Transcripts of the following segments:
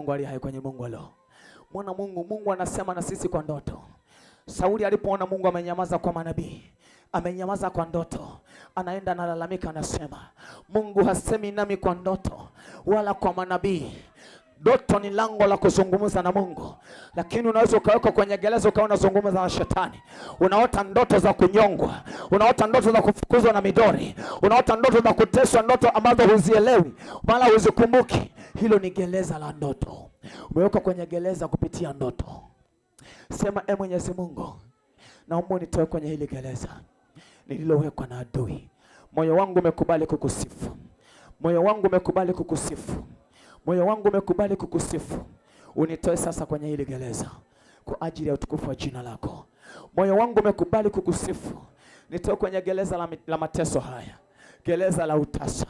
Mungu aliye hai kwenye Mungu leo. Mwana Mungu anasema na sisi kwa ndoto. Sauli alipoona Mungu amenyamaza kwa manabii, amenyamaza kwa ndoto, anaenda analalamika, anasema Mungu hasemi nami kwa ndoto wala kwa manabii. Ndoto ni lango la kuzungumza na Mungu, lakini unaweza ukaweka kwenye gereza ukawa unazungumza na shetani. Unaota ndoto za kunyongwa, unaota ndoto za kufukuzwa na midori, unaota ndoto za kuteswa, ndoto ambazo huzielewi wala huzikumbuki. Hilo ni gereza la ndoto. Umeweka kwenye gereza kupitia ndoto. Sema, Mwenyezi Mungu, naomba unitoe kwenye hili gereza nililowekwa na adui. Moyo wangu umekubali kukusifu. Moyo wangu umekubali kukusifu. Moyo wangu umekubali kukusifu. Unitoe sasa kwenye hili gereza kwa ajili ya utukufu wa jina lako. Moyo wangu umekubali kukusifu. Nitoe kwenye gereza la mateso haya, gereza la utasa,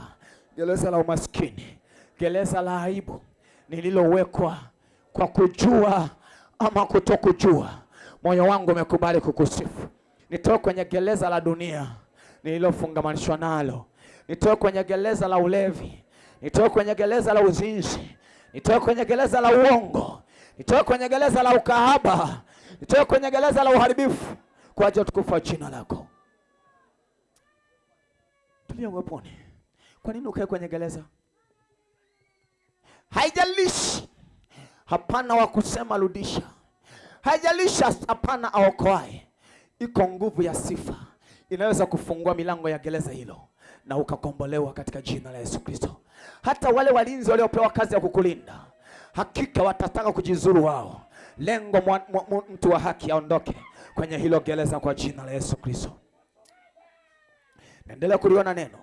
gereza la umaskini, gereza la aibu nililowekwa kwa kujua ama kutokujua. Moyo wangu umekubali kukusifu. Nitoe kwenye gereza la dunia nililofungamanishwa nalo. Nitoe kwenye gereza la ulevi. Nitoe kwenye gereza la uzinzi. Nitoe kwenye gereza la uongo. Nitoe kwenye gereza la ukahaba. Nitoe kwenye gereza la uharibifu kwa ajili ya utukufu wa jina lako. Tulia uweponi. Kwa nini ukae kwenye gereza? Haijalishi hapana wa kusema rudisha. Haijalishi hapana aokoaye. Iko nguvu ya sifa inaweza kufungua milango ya gereza hilo na ukakombolewa katika jina la Yesu Kristo. Hata wale walinzi waliopewa kazi ya kukulinda, hakika watataka kujizuru wao. Lengo mtu wa haki aondoke kwenye hilo gereza kwa jina la Yesu Kristo. Naendelea kuliona neno.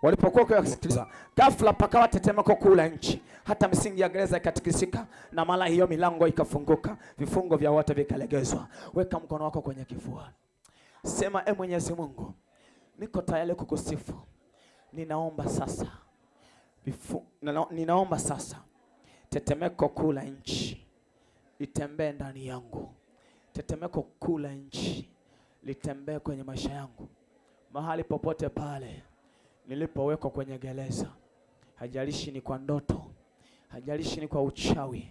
Walipokuwa wakisikiliza, ghafla pakawa tetemeko kuu la nchi, hata misingi ya gereza ikatikisika, na mara hiyo milango ikafunguka, vifungo vya wote vikalegezwa. Weka mkono wako kwenye kifua. Sema, Mwenyezi Mungu, niko tayari kukusifu. Ninaomba sasa tetemeko kuu la nchi litembee ndani yangu. Tetemeko kuu la nchi litembee kwenye maisha yangu, mahali popote pale nilipowekwa kwenye gereza. Hajalishi ni kwa ndoto, hajalishi ni kwa uchawi,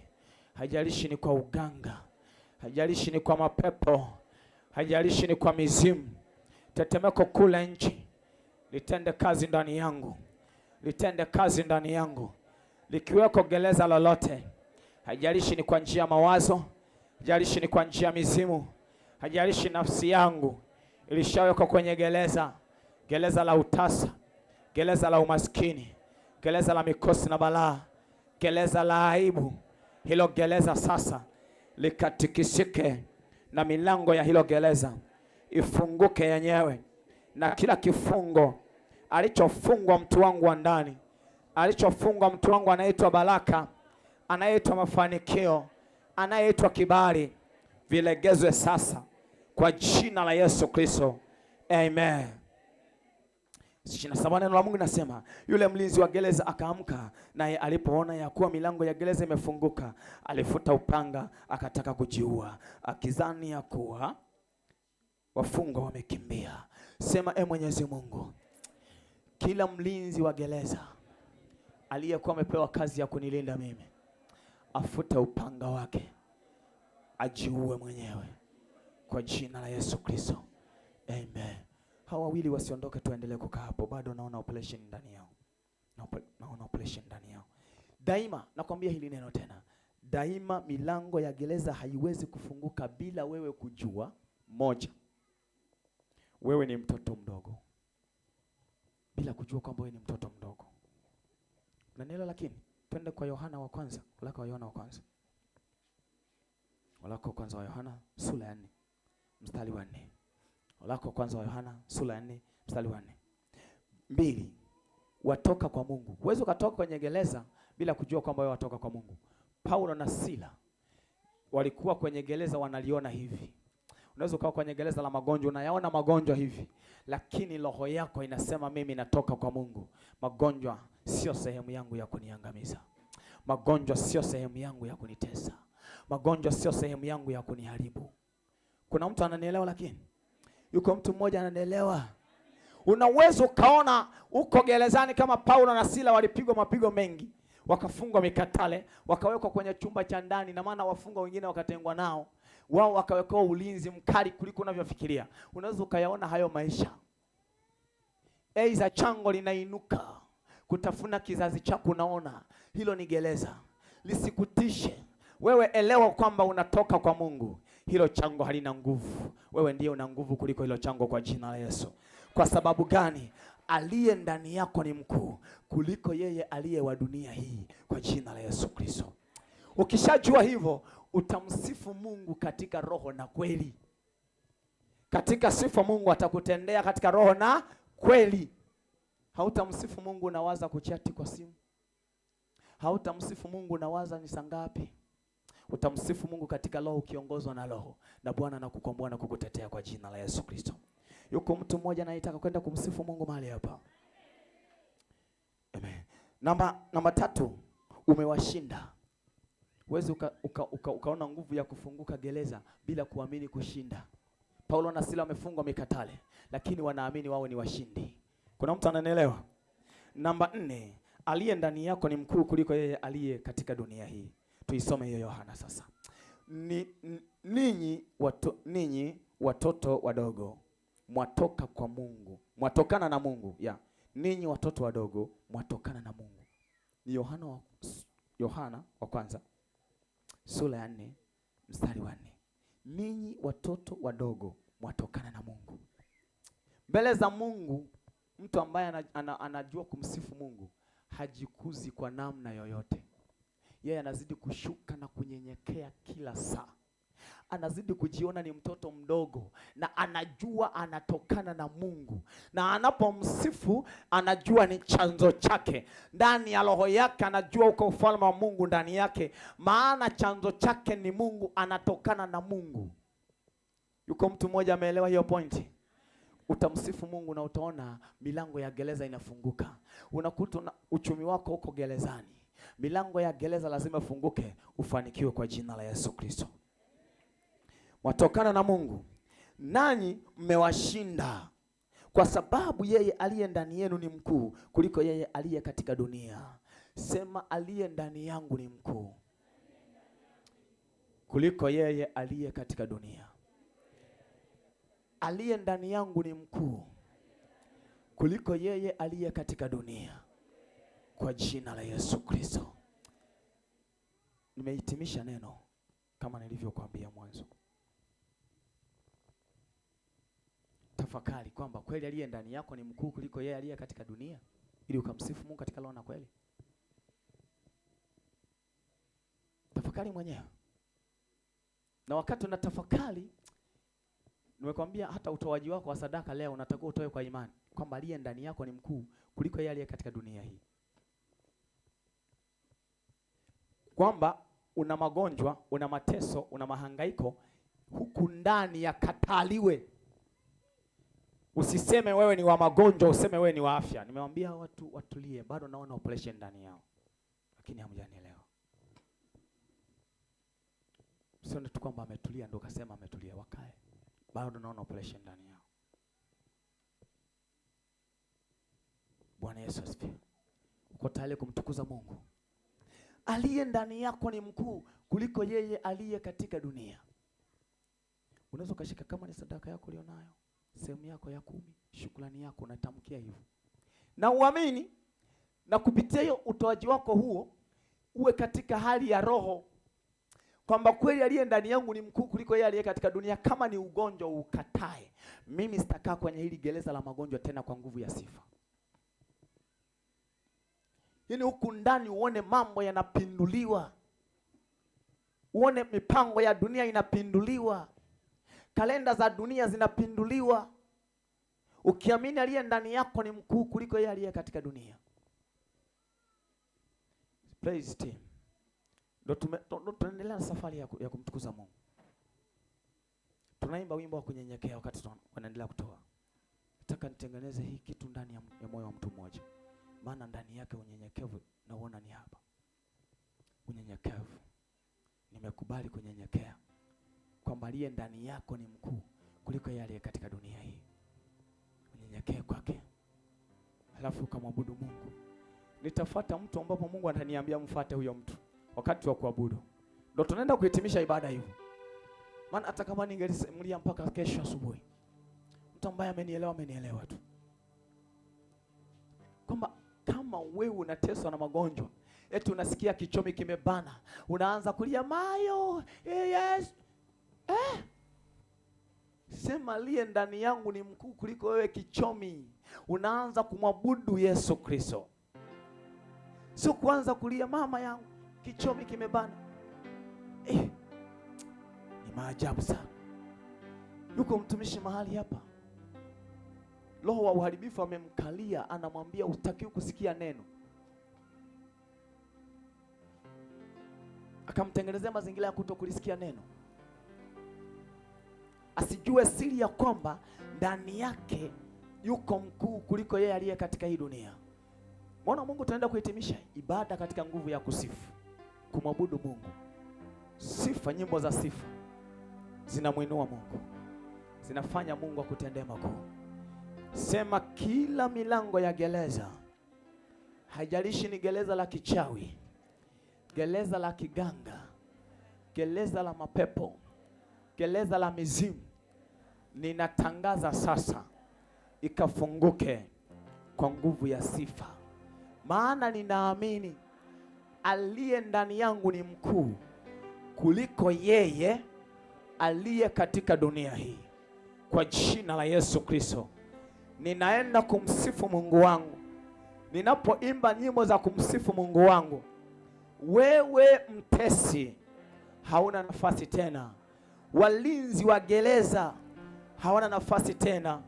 hajalishi ni kwa uganga, hajalishi ni kwa mapepo, hajalishi ni kwa mizimu. Tetemeko kuu la nchi litende kazi ndani yangu, litende kazi ndani yangu. Likiweko gereza lolote, hajalishi ni kwa njia ya mawazo, hajalishi ni kwa njia ya mizimu, hajalishi nafsi yangu ilishawekwa kwenye gereza, gereza la utasa, gereza la umaskini, gereza la mikosi na balaa, gereza la aibu. Hilo gereza sasa likatikisike, na milango ya hilo gereza ifunguke yenyewe, na kila kifungo alichofungwa mtu wangu wa ndani, alichofungwa mtu wangu anaitwa baraka, anaitwa mafanikio, anaitwa kibali, vilegezwe sasa kwa jina la Yesu Kristo. Amen. 27 neno la Mungu nasema, yule mlinzi wa gereza akaamka, naye alipoona ya kuwa milango ya gereza imefunguka, alifuta upanga akataka kujiua, akizani ya kuwa wafungwa wamekimbia. Sema, Mwenyezi Mungu, kila mlinzi wa gereza aliyekuwa amepewa kazi ya kunilinda mimi, afute upanga wake, ajiue mwenyewe kwa jina la Yesu Kristo. Amen. Hawa wawili wasiondoke, tuendelee kukaa hapo. Bado naona operation ndani yao. Naona operation ndani yao. Daima nakwambia hili neno tena. Daima milango ya gereza haiwezi kufunguka bila wewe kujua. Moja, wewe ni mtoto mdogo. Bila kujua kwamba wewe ni mtoto mdogo. Unanielewa? Lakini twende kwa Yohana wa kwanza. Waraka wa Yohana wa kwanza. Waraka wa kwanza wa Yohana sura ya 4 mstari wa 4. Waraka wa kwanza wa Yohana sura ya 4 mstari wa 4. 2. Watoka kwa Mungu. Huwezi ukatoka kwenye gereza bila kujua kwamba wewe watoka kwa Mungu. Paulo na Sila walikuwa kwenye gereza wanaliona hivi. Unaweza ukawa kwenye gereza la magonjwa unayaona magonjwa hivi, lakini roho yako inasema mimi natoka kwa Mungu. Magonjwa sio sehemu yangu ya kuniangamiza. Magonjwa sio sehemu yangu ya kunitesa. Magonjwa sio sehemu yangu ya kuniharibu. Kuna mtu ananielewa? Lakini yuko mtu mmoja ananielewa. Una uwezo ukaona uko gerezani kama Paulo na Sila walipigwa mapigo mengi, wakafungwa mikatale, wakawekwa kwenye chumba cha ndani, na maana wafungwa wengine wakatengwa nao, wao wakawekwa ulinzi mkali kuliko unavyofikiria. Unaweza ukayaona hayo maisha. Eiza chango linainuka kutafuna kizazi chako, unaona hilo ni gereza. Lisikutishe wewe, elewa kwamba unatoka kwa Mungu. Hilo chango halina nguvu, wewe ndiye una nguvu kuliko hilo chango, kwa jina la Yesu. Kwa sababu gani? Aliye ndani yako ni mkuu kuliko yeye aliye wa dunia hii, kwa jina la Yesu Kristo. Ukishajua hivyo, utamsifu Mungu katika roho na kweli. Katika sifa Mungu atakutendea katika roho na kweli. Hautamsifu Mungu unawaza kuchati kwa simu. Hautamsifu Mungu unawaza ni saa ngapi. Utamsifu Mungu katika roho, ukiongozwa na roho, na Bwana anakukomboa na kukutetea kwa jina la Yesu Kristo. Yuko mtu mmoja anayetaka kwenda kumsifu Mungu mahali hapa. Amen. Namba 3, umewashinda. Uwezi ukaona nguvu ya kufunguka gereza bila kuamini kushinda. Paulo na Sila wamefungwa mikatale, lakini wanaamini wao ni washindi. Kuna mtu ananielewa? Namba 4, aliye ndani yako ni mkuu kuliko yeye aliye katika dunia hii. Tuisome hiyo Yohana sasa. Ninyi watoto wadogo mwatoka kwa Mungu, mwatokana na Mungu. Ninyi watoto wadogo mwatokana na Mungu. Ni Yohana wa kwanza sura ya 4 mstari wa 4. Ninyi watoto wadogo mwatokana na Mungu. Mbele za Mungu, mtu ambaye anajua kumsifu Mungu hajikuzi kwa namna yoyote. Yeye anazidi kushuka na kunyenyekea kila saa. Anazidi kujiona ni mtoto mdogo, na anajua anatokana na Mungu, na anapomsifu anajua ni chanzo chake. Ndani ya roho yake anajua uko ufalme wa Mungu ndani yake, maana chanzo chake ni Mungu, anatokana na Mungu. Yuko mtu mmoja ameelewa hiyo pointi? Utamsifu Mungu na utaona milango ya gereza inafunguka. Unakuta uchumi wako uko gerezani, milango ya gereza lazima ifunguke, ufanikiwe kwa jina la Yesu Kristo. Watokana na Mungu, nanyi mmewashinda, kwa sababu yeye aliye ndani yenu ni mkuu kuliko yeye aliye katika dunia. Sema, aliye ndani yangu ni mkuu kuliko yeye aliye katika dunia. Aliye ndani yangu ni mkuu kuliko yeye aliye katika dunia, kwa jina la Yesu Kristo. Nimehitimisha neno kama nilivyokuambia mwanzo. Tafakari kwamba kweli aliye ndani yako ni mkuu kuliko yeye aliye katika dunia, ili ukamsifu Mungu katika roho na kweli. Tafakari mwenyewe. Na wakati unatafakari, nimekwambia hata utoaji wako wa sadaka leo unatakiwa utoe kwa imani kwamba aliye ndani yako ni mkuu kuliko yeye aliye katika dunia hii. Kwamba una magonjwa, una mateso, una mahangaiko, huku ndani yakataliwe. Usiseme wewe ni wa magonjwa, useme wewe ni wa afya. Nimewambia watu watulie, bado naona operation ndani yao, lakini hamjanielewa. Usione tu kwamba ametulia ndio kasema ametulia, wakae. Bado naona operation ndani yao. Bwana Yesu asifiwe. Uko tayari kumtukuza Mungu? Aliye ndani yako ni mkuu kuliko yeye aliye katika dunia. Unaweza kashika kama ni sadaka yako ulionayo, sehemu yako ya 10, shukrani yako, unatamkia hivyo. Na uamini, na kupitia hiyo utoaji wako huo uwe katika hali ya roho kwamba kweli aliye ndani yangu ni mkuu kuliko yeye aliye katika dunia. Kama ni ugonjwa ukatae. Mimi sitakaa kwenye hili gereza la magonjwa tena kwa nguvu ya sifa. Yaani huku ndani uone mambo yanapinduliwa. Uone mipango ya dunia inapinduliwa. Kalenda za dunia zinapinduliwa. Ukiamini aliye ndani yako ni mkuu kuliko yeye aliye katika dunia. Praise team. Ndio tunaendelea na safari ya kumtukuza Mungu. Tunaimba wimbo wa kunyenyekea wakati tunaendelea kutoa. Nataka nitengeneze hii kitu ndani ya moyo wa mtu mmoja. Maana ndani yake unyenyekevu naona ni hapa. Unyenyekevu. Nimekubali kunyenyekea kwamba aliye ndani yako ni mkuu kuliko yeye aliye katika dunia hii. Unyenyekevu. uelekee kwake, halafu ukamwabudu Mungu. Nitafuata mtu ambapo Mungu ananiambia mfuate huyo mtu wakati wa kuabudu. Ndio tunaenda kuhitimisha ibada hiyo. Maana hata kama ningelisimulia mpaka kesho asubuhi, mtu ambaye amenielewa tu. Kwamba kama wewe unateswa na magonjwa, eti unasikia kichomi kimebana, unaanza kulia mayo, yes. Sema aliye ndani yangu ni mkuu kuliko wewe kichomi. Unaanza kumwabudu Yesu Kristo. Sio kuanza kulia mama yangu kichomi kimebana. Ni maajabu sana. Yuko mtumishi mahali hapa, roho wa uharibifu amemkalia, anamwambia utakiwa kusikia neno. Akamtengenezea mazingira ya kutokulisikia neno, asijue siri ya kwamba ndani yake yuko mkuu kuliko yeye aliye katika hii dunia. Mwana Mungu, tunaenda kuhitimisha ibada katika nguvu ya kusifu, kumwabudu Mungu. Sifa, nyimbo za sifa zinamuinua Mungu, zinafanya Mungu akutendee makuu. Sema kila milango ya gereza, haijalishi ni gereza la kichawi, gereza la kiganga, gereza la mapepo, gereza la mizimu, ninatangaza sasa ikafunguke kwa nguvu ya sifa. Maana ninaamini aliye ndani yangu ni mkuu kuliko yeye aliye katika dunia hii. Kwa jina la Yesu Kristo, ninaenda kumsifu Mungu wangu. Ninapoimba nyimbo za kumsifu Mungu wangu, wewe mtesi hauna nafasi tena. Walinzi wa gereza hawana nafasi tena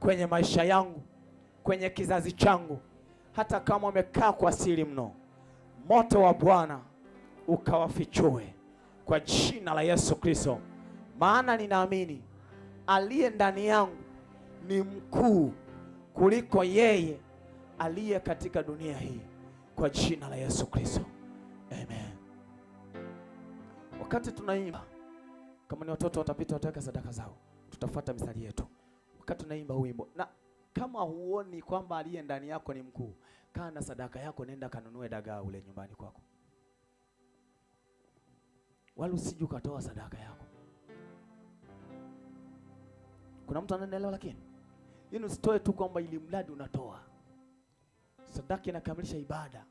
kwenye maisha yangu, kwenye kizazi changu. Hata kama wamekaa kwa siri mno, moto wa Bwana ukawafichue kwa jina la Yesu Kristo. Maana ninaamini aliye ndani yangu ni mkuu kuliko yeye aliye katika dunia hii, kwa jina la Yesu Kristo. Amen. Wakati tunaimba, kama ni watoto watapita wataweka sadaka zao, tutafuata misali yetu wakati tunaimba wimbo. Na kama huoni kwamba aliye ndani yako ni mkuu, kaa na sadaka yako, nenda kanunue dagaa ule nyumbani kwako. Wala usije ukatoa sadaka yako. Kuna mtu ananielewa? Lakini yeye usitoe tu kwamba ili mradi unatoa. Sadaka inakamilisha ibada.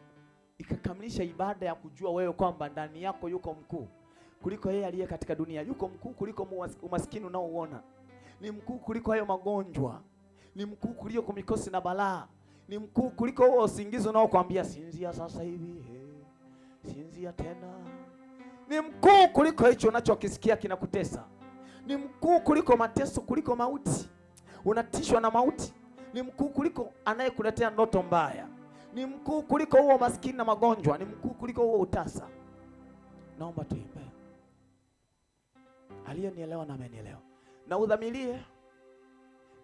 Ikakamilisha ibada ya kujua wewe kwamba ndani yako yuko mkuu kuliko yeye aliye katika dunia. Yuko mkuu kuliko umaskini unaouona. Ni mkuu kuliko hayo magonjwa. Ni mkuu kuliko mikosi na balaa. Ni mkuu kuliko huo usingizi unaokuambia sinzia sasa hivi, sinzia tena. Ni mkuu kuliko hicho unachokisikia kinakutesa. Ni mkuu kuliko mateso, kuliko mauti. Unatishwa na mauti. Ni mkuu kuliko anayekuletea ndoto mbaya. Ni mkuu kuliko huo maskini na magonjwa. Ni mkuu kuliko huo utasa. Naomba tuimbe. Aliyenielewa na amenielewa. Na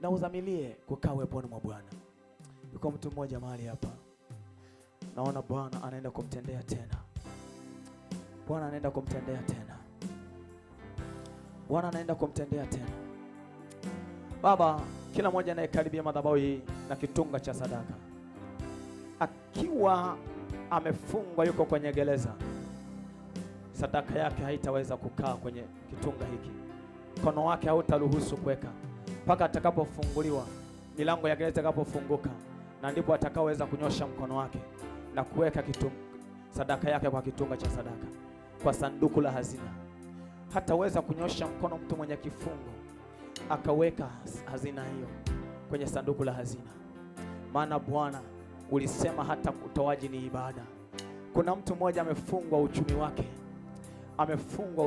udhamilie kukaa uweponi mwa Bwana. Yuko mtu mmoja mahali hapa, naona Bwana anaenda kumtendea tena. Bwana anaenda kumtendea tena. Bwana anaenda kumtendea tena. Baba, kila mmoja anayekaribia madhabahu hii na kitunga cha sadaka, akiwa amefungwa, yuko kwenye gereza, sadaka yake haitaweza kukaa kwenye kitunga hiki. Mkono wake hautaruhusu kuweka mpaka atakapofunguliwa, milango ya gereza itakapofunguka, na ndipo atakaoweza kunyosha mkono wake na kuweka sadaka yake kwa kitunga cha sadaka, kwa sanduku la hazina. Hataweza kunyosha mkono mtu mwenye kifungo akaweka hazina hiyo kwenye sanduku la hazina. Maana Bwana ulisema hata utoaji ni ibada. Kuna mtu mmoja amefungwa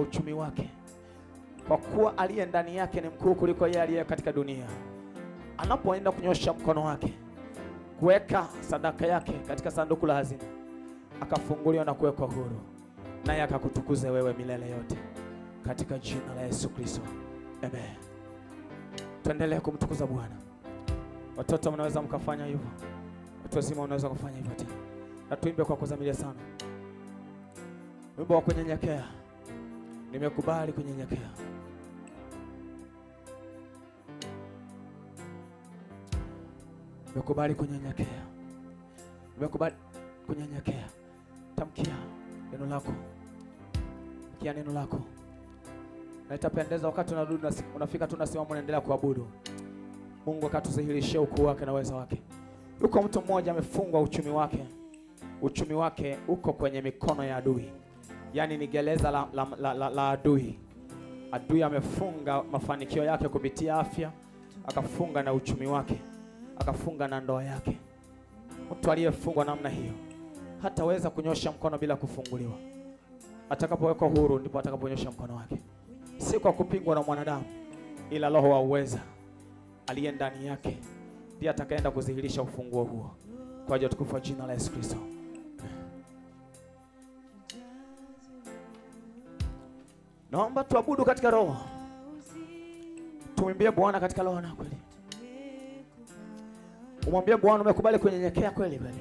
uchumi wake, kwa kuwa aliye ndani yake ni mkuu kuliko yeye aliye katika dunia. Anapoenda kunyosha mkono wake kuweka sadaka yake katika sanduku la hazina, akafunguliwa na kuwekwa huru, naye akakutukuze wewe milele yote, katika jina la Yesu Kristo. Amen. Tuendelee kumtukuza Bwana. Watoto mnaweza mkafanya hivyo, watu wazima wanaweza kufanya hivyo tena. Na tuimbe kwa kuzamilia sana wimbo wa kunyenyekea. Nimekubali kunyenyekea. Nimekubali kunyenyekea. Nimekubali kunyenyekea. Tamkia neno lako. Kia neno lako. Na itapendeza wakati unafika tunasimama unaendelea kuabudu. Mungu akatudhihirishie ukuu wake na uwezo wake. Yuko mtu mmoja amefungwa uchumi wake. Uchumi wake uko kwenye mikono ya adui. Yaani ni gereza la adui. Adui amefunga mafanikio yake kupitia afya, akafunga na uchumi wake, akafunga na ndoa yake. Mtu aliyefungwa namna hiyo hataweza kunyosha mkono bila kufunguliwa. Atakapowekwa huru ndipo atakaponyosha mkono wake. Si kwa kupingwa na mwanadamu, ila Roho wa uweza aliye ndani yake ndiye atakayeenda kudhihirisha ufunguo huo. Kwa ajili ya utukufu wa jina la Yesu Kristo. Naomba tuabudu katika roho. Tumwimbie Bwana katika roho na kweli. Umwambie Bwana umekubali kunyenyekea kweli kweli.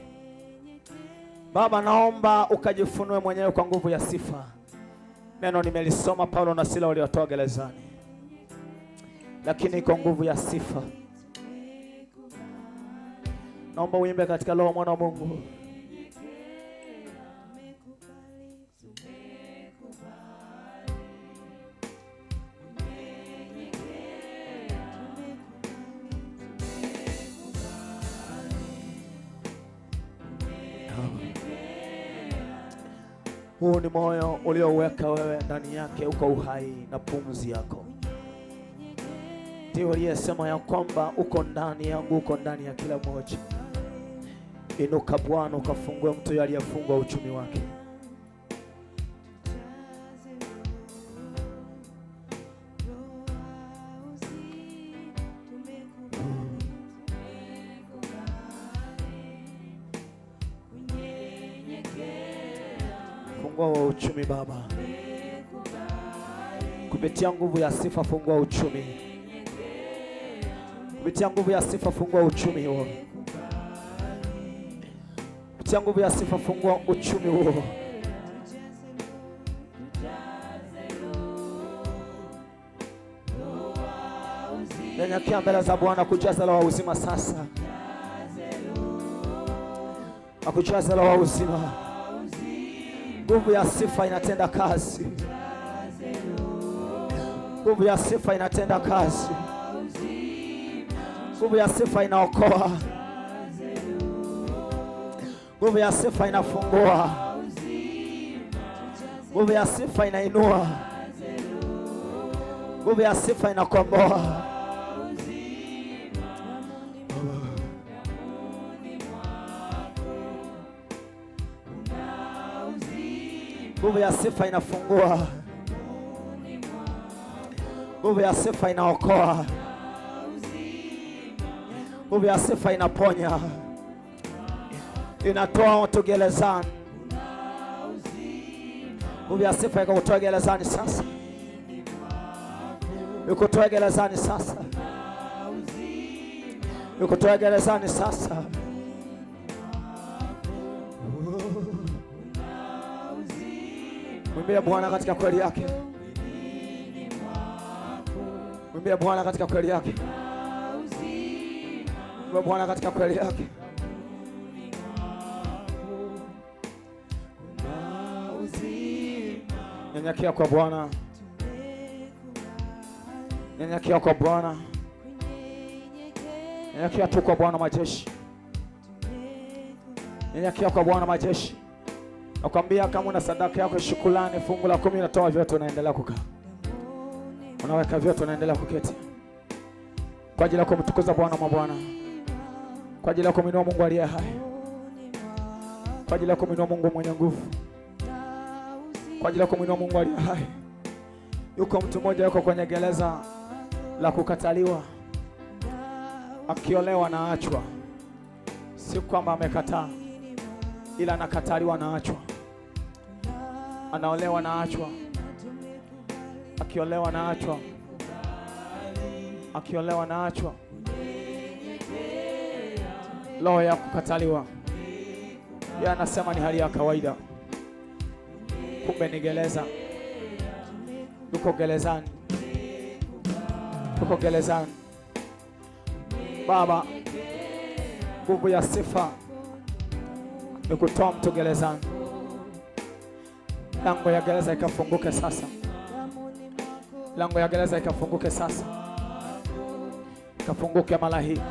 Baba, naomba ukajifunue mwenyewe kwa nguvu ya sifa. Neno nimelisoma Paulo na Sila waliotoa gerezani. Lakini kwa nguvu ya sifa. Naomba uimbe katika roho, mwana wa Mungu. Huu ni moyo ulioweka wewe ndani yake, uko uhai na pumzi yako. Ndiyo aliyesema ya kwamba uko ndani yangu, uko ndani ya kila mmoja. Inuka Bwana ukafungue mtu aliyefungwa uchumi wake. Fungua wa uchumi Baba. Kupitia nguvu ya sifa fungua uchumi. Kupitia nguvu ya sifa fungua uchumi huo. Kupitia nguvu ya sifa fungua uchumi huo. Nyenyekea mbele za Bwana kujaza roho wa uzima sasa. Akujaza roho wa uzima. Nguvu ya sifa inatenda kazi. Nguvu ya sifa inatenda kazi. Nguvu ya sifa inaokoa. Nguvu ya sifa inafungua. Nguvu ya sifa inainua. Nguvu ya sifa inakomboa. Nguvu ya sifa inafungua. Nguvu ya sifa inaokoa. Nguvu ya sifa inaponya. Inatoa watu gerezani. Nguvu ya sifa ikakutoa gerezani sasa. Ikutoa gerezani sasa. Ikutoa gerezani sasa. Mwimbie Bwana katika kweli yake. Mwimbie Bwana katika kweli yake. Mwimbie Bwana katika kweli yake. Nyenyekea kwa Bwana. Nyenyekea kwa Bwana. Nyenyekea tu kwa Bwana majeshi. Nyenyekea kwa Bwana majeshi. Nakwambia kama una sadaka yako shukrani, fungu la 10 unatoa vyote, unaendelea kukaa. Unaweka vyote, unaendelea kuketi. Kwa ajili ya kumtukuza Bwana mwa Bwana. Kwa ajili ya kumwinua Mungu aliye hai. Kwa ajili ya kumwinua Mungu mwenye nguvu. Kwa ajili ya kumwinua Mungu aliye hai. Yuko mtu mmoja yuko kwenye gereza la kukataliwa. Akiolewa na achwa. Si kwamba amekataa, ila anakataliwa na achwa. Anaolewa na achwa. Akiolewa na achwa. Akiolewa na achwa. Roho ya kukataliwa. Yeye anasema ni hali ya kawaida. Kumbe ni gereza. Yuko gerezani. Yuko gerezani. Baba, Nguvu ya sifa ni kutoa mtu gerezani. Lango ya gereza ikafunguke sasa. Lango ya gereza ikafunguke sasa. Ikafunguke mara hii.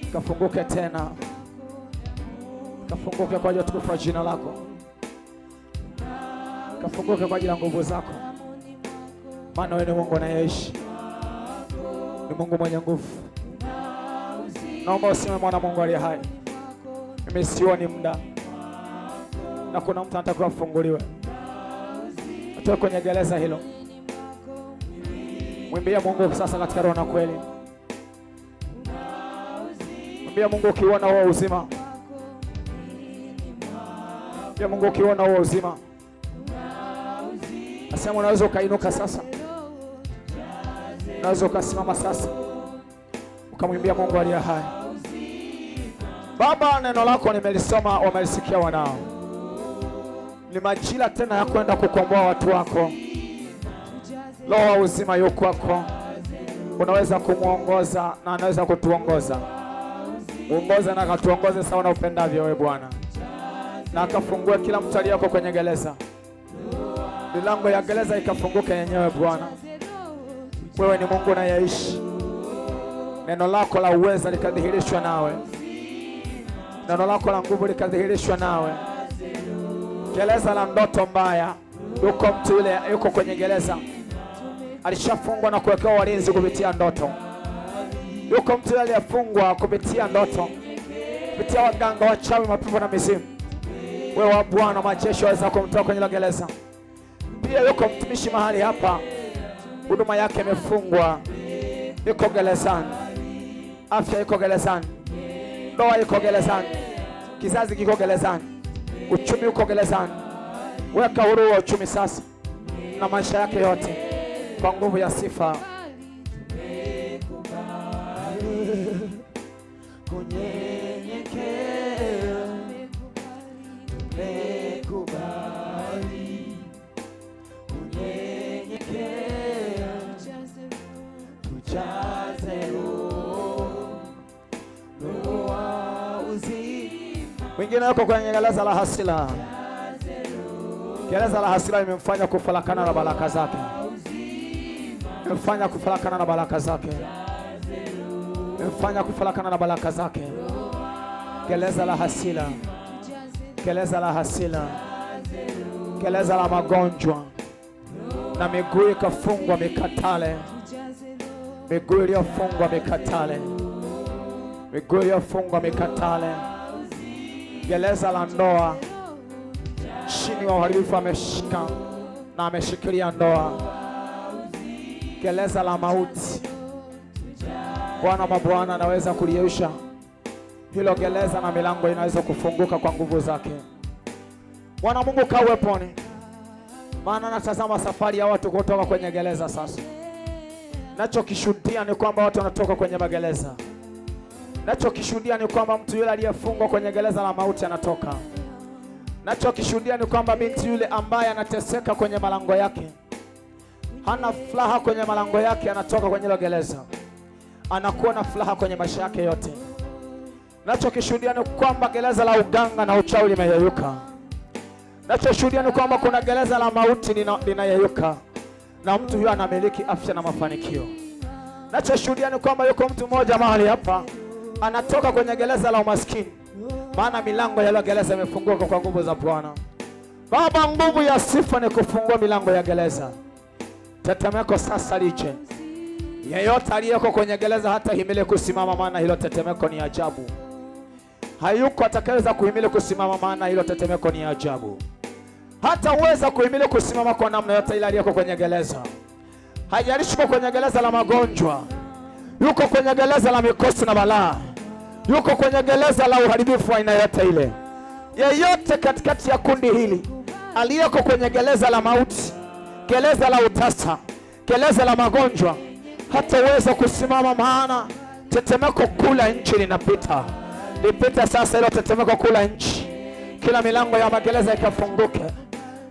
Ikafunguke tena. Ikafunguke kwa ajili ya utukufu wa jina lako. Ikafunguke kwa ajili ya nguvu zako. Maana wewe ni Mungu unayeishi. Ni Mungu mwenye nguvu. Naomba useme mwana Mungu aliye hai. Mimi sioni muda. Na kuna mtu anatakiwa afunguliwe. Atoe kwenye gereza hilo. Mwimbie Mungu sasa katika roho na kweli. Mwimbie Mungu ukiona huo uzima. Mwimbie Mungu ukiona huo uzima. Asema unaweza ukainuka sasa. Unaweza ukasimama sasa. Ukamwimbia Mungu aliye hai. Baba, neno lako nimelisoma, wamelisikia wanao. Ni majira tena ya kwenda kukomboa watu wako. Roho wa uzima yuko kwako. Unaweza kumuongoza na anaweza kutuongoza. Muongoze na akatuongoze sawa na upendavyo wewe Bwana. Na akafungue kila mtu aliyeko kwenye gereza. Milango ya gereza ikafunguke yenyewe Bwana. Wewe ni Mungu unayeishi. Neno lako la uweza likadhihirishwa nawe. Neno lako la nguvu likadhihirishwa nawe. Gereza la ndoto mbaya, yuko mtu yule yuko kwenye gereza. Alishafungwa na kuwekewa walinzi kupitia ndoto. Yuko mtu yule aliyefungwa kupitia ndoto. Kupitia waganga, wachawi, mapepo na mizimu. Wewe wa Bwana majeshi waweza kumtoa kwenye la gereza. Pia yuko mtumishi mahali hapa. Huduma yake imefungwa. Yuko gerezani. Afya iko gerezani. Ndoa iko gerezani. Kizazi kiko gerezani. Uchumi uko gerezani. Weka huru wa uchumi sasa na maisha yake yote kwa nguvu ya sifa. Kunyenyekea, tumekubali. Kunyenyekea, tujaze roho wa uzima. Wengine wako kwenye gereza la hasira. Gereza la hasira imemfanya kufarakana na baraka zake. Imemfanya kufarakana na baraka zake. Imemfanya kufarakana na baraka zake. Gereza la hasira. Gereza la hasira. Gereza la magonjwa. Na miguu ikafungwa mikatale. Miguu iliyofungwa mikatale. Miguu iliyofungwa mikatale. Gereza la ndoa. Chini wa uharibifu ameshika na ameshikilia ndoa. Gereza la mauti. Bwana mabwana anaweza kuliyeusha hilo gereza na milango inaweza kufunguka kwa nguvu zake. Bwana Mungu kaweponi. Maana natazama safari ya watu kutoka kwenye gereza sasa. Nachokishuhudia ni kwamba watu wanatoka kwenye magereza. Nachokishuhudia ni kwamba mtu yule aliyefungwa kwenye gereza la mauti anatoka. Nachokishuhudia ni kwamba binti yule ambaye anateseka kwenye malango yake, hana furaha kwenye malango yake, anatoka kwenye ile gereza. Anakuwa na furaha kwenye maisha yake yote. Nachokishuhudia ni kwamba gereza la uganga na uchawi limeyeyuka. Nachoshuhudia ni kwamba kuna gereza la mauti linayeyuka na mtu huyo anamiliki afya na mafanikio. Nachoshuhudia ni kwamba yuko mtu mmoja mahali hapa anatoka kwenye gereza la umaskini. Maana milango ya gereza imefunguka kwa nguvu za Bwana. Baba, nguvu ya sifa ni kufungua milango ya gereza. Tetemeko sasa liche. Yeyote aliyeko kwenye gereza hata himili kusimama, maana hilo tetemeko ni ajabu. Hayuko atakayeweza kuhimili kusimama, maana hilo tetemeko ni ajabu. Hata uweza kuhimili kusimama kwa namna yote ile aliyeko kwenye gereza. Hajalishi kwenye gereza la magonjwa. Yuko kwenye gereza la mikosi na balaa. Yuko kwenye gereza la uharibifu wa aina yote ile. Yeyote katikati ya kundi hili aliyeko kwenye gereza la mauti, gereza la utasa, gereza la magonjwa, hata uweza kusimama, maana tetemeko kula nchi linapita. Lipita sasa hilo tetemeko kula nchi. Kila milango ya magereza ikafunguke.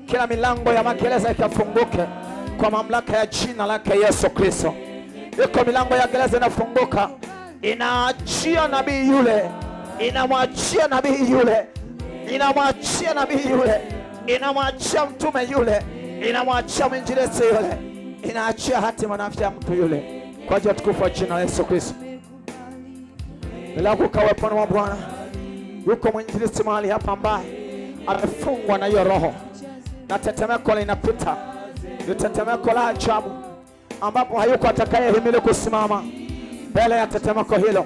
Kila milango ya magereza ikafunguke kwa mamlaka ya jina lake Yesu Kristo. Yuko milango ya gereza inafunguka inaachia nabii yule, inamwachia nabii yule, inamwachia nabii yule, inamwachia mtume yule, inamwachia mwinjilisti yule, inaachia hatima na afya ya mtu yule, kwa ajili ya utukufu wa jina la Yesu Kristo. Bila kukawepo na Bwana. Yuko mwinjilisti mahali hapa ambaye amefungwa na hiyo roho, na tetemeko linapita, ni tetemeko la ajabu, ambapo hayuko atakayehimili kusimama mbele ya tetemeko hilo,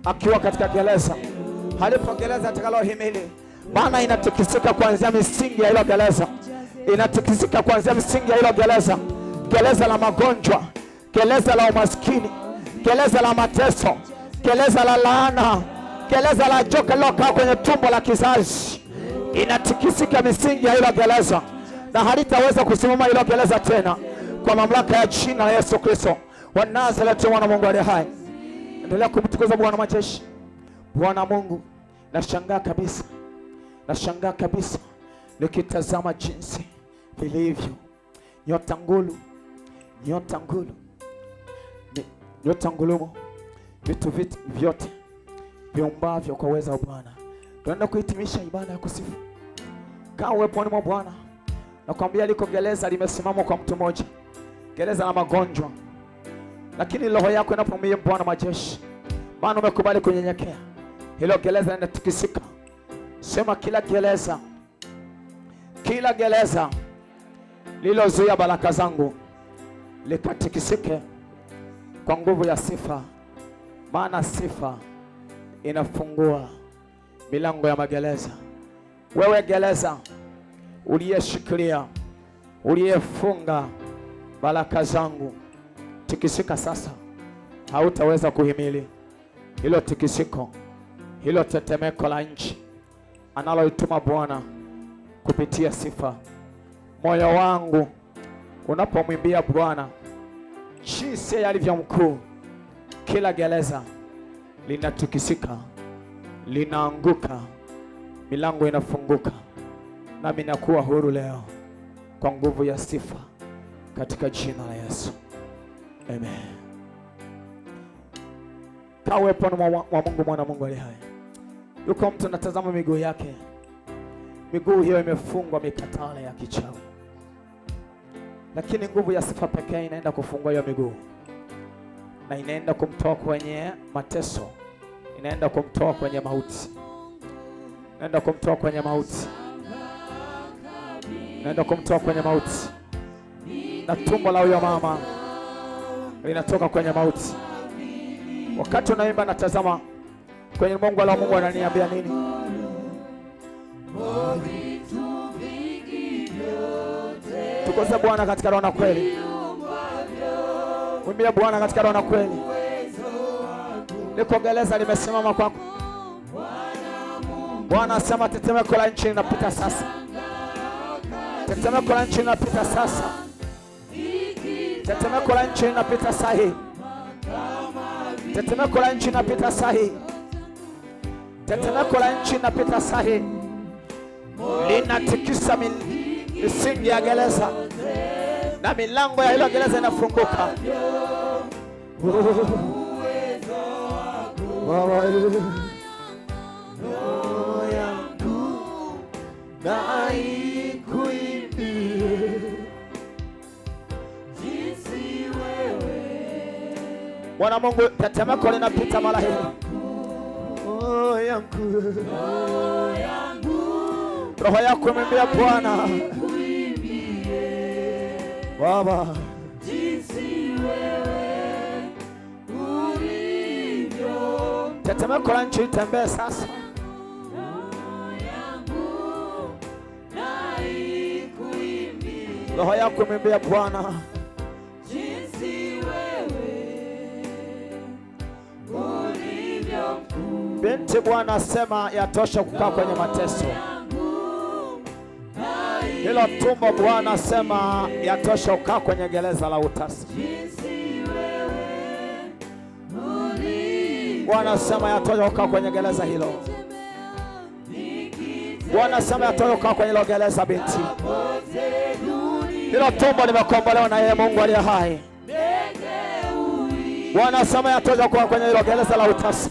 akiwa katika gereza. Halipo gereza atakalohimili, maana inatikisika kuanzia misingi ya hilo gereza, inatikisika kuanzia misingi ya hilo gereza. Gereza la magonjwa, gereza la umaskini, gereza la mateso, gereza la laana, gereza la joka lilokaa kwenye tumbo la kizazi. Inatikisika misingi ya hilo gereza, na halitaweza kusimama hilo gereza tena, kwa mamlaka ya jina la Yesu Kristo wa Nazareti, mwana Mungu aliye hai. Endelea kumtukuza Bwana majeshi. Bwana Mungu, nashangaa kabisa, nashangaa kabisa nikitazama jinsi vilivyo nyota ngulu, nyota ngulu, nyota ngulumo, vitu vyote viumbavyo kwa uwezo wa Bwana. Tunaenda kuhitimisha ibada ya kusifu. Kaa uweponi mwa Bwana. Nakwambia liko gereza limesimama kwa mtu mmoja, gereza la magonjwa, lakini roho yako inapomwambia Bwana majeshi, maana umekubali kunyenyekea, hilo gereza linatikisika. Sema kila gereza, kila gereza lilozuia baraka zangu likatikisike kwa nguvu ya sifa, maana sifa inafungua milango ya magereza. Wewe gereza uliyeshikilia, uliyefunga baraka zangu, tikisika sasa. Hautaweza kuhimili hilo tikisiko, hilo tetemeko la nchi analoituma Bwana kupitia sifa. Moyo wangu unapomwimbia Bwana jinsi alivyo mkuu, kila gereza linatikisika, linaanguka, milango inafunguka, nami nakuwa huru leo kwa nguvu ya sifa, katika jina la Yesu. Amen. Kawepo wa Mungu, mwana Mungu aliye hai. Yuko mtu natazama miguu yake, miguu hiyo imefungwa mikatale ya kichawi, lakini nguvu ya sifa pekee inaenda kufungua hiyo miguu, na inaenda kumtoa kwenye mateso, inaenda kumtoa kwenye mauti, inaenda kumtoa kwenye mauti, inaenda kumtoa kwenye mauti, na tumbo la huyo mama linatoka kwenye mauti. Wakati unaimba natazama kwenye Mungu ala Mungu ananiambia nini? Tukoze Bwana katika roho na kweli. Mwimbie Bwana katika roho na kweli. Liko gereza limesimama kwako. Bwana asema tetemeko la nchi linapita sasa. Tetemeko la nchi linapita sasa. Tetemeko la nchi linapita sahi. Tetemeko la nchi linapita sahi. Tetemeko la nchi linapita sahi. Linatikisa misingi ya gereza, na milango ya hilo gereza inafunguka. Bwana Mungu, tetemeko linapita mara hii. Roho yako imwambia Bwana, Baba, tetemeko la nchi litembee sasa. Roho yako imwambia Bwana, binti Bwana asema yatosha kukaa kwenye mateso. Hilo tumbo Bwana asema yatosha kukaa kwenye gereza la utasa. Bwana asema yatosha kukaa kwenye gereza hilo. Bwana asema yatosha kukaa kwenye hilo gereza binti. Hilo tumbo limekombolewa na yeye Mungu aliye hai. Bwana asema yatosha kwa kwenye hilo gereza la utasa.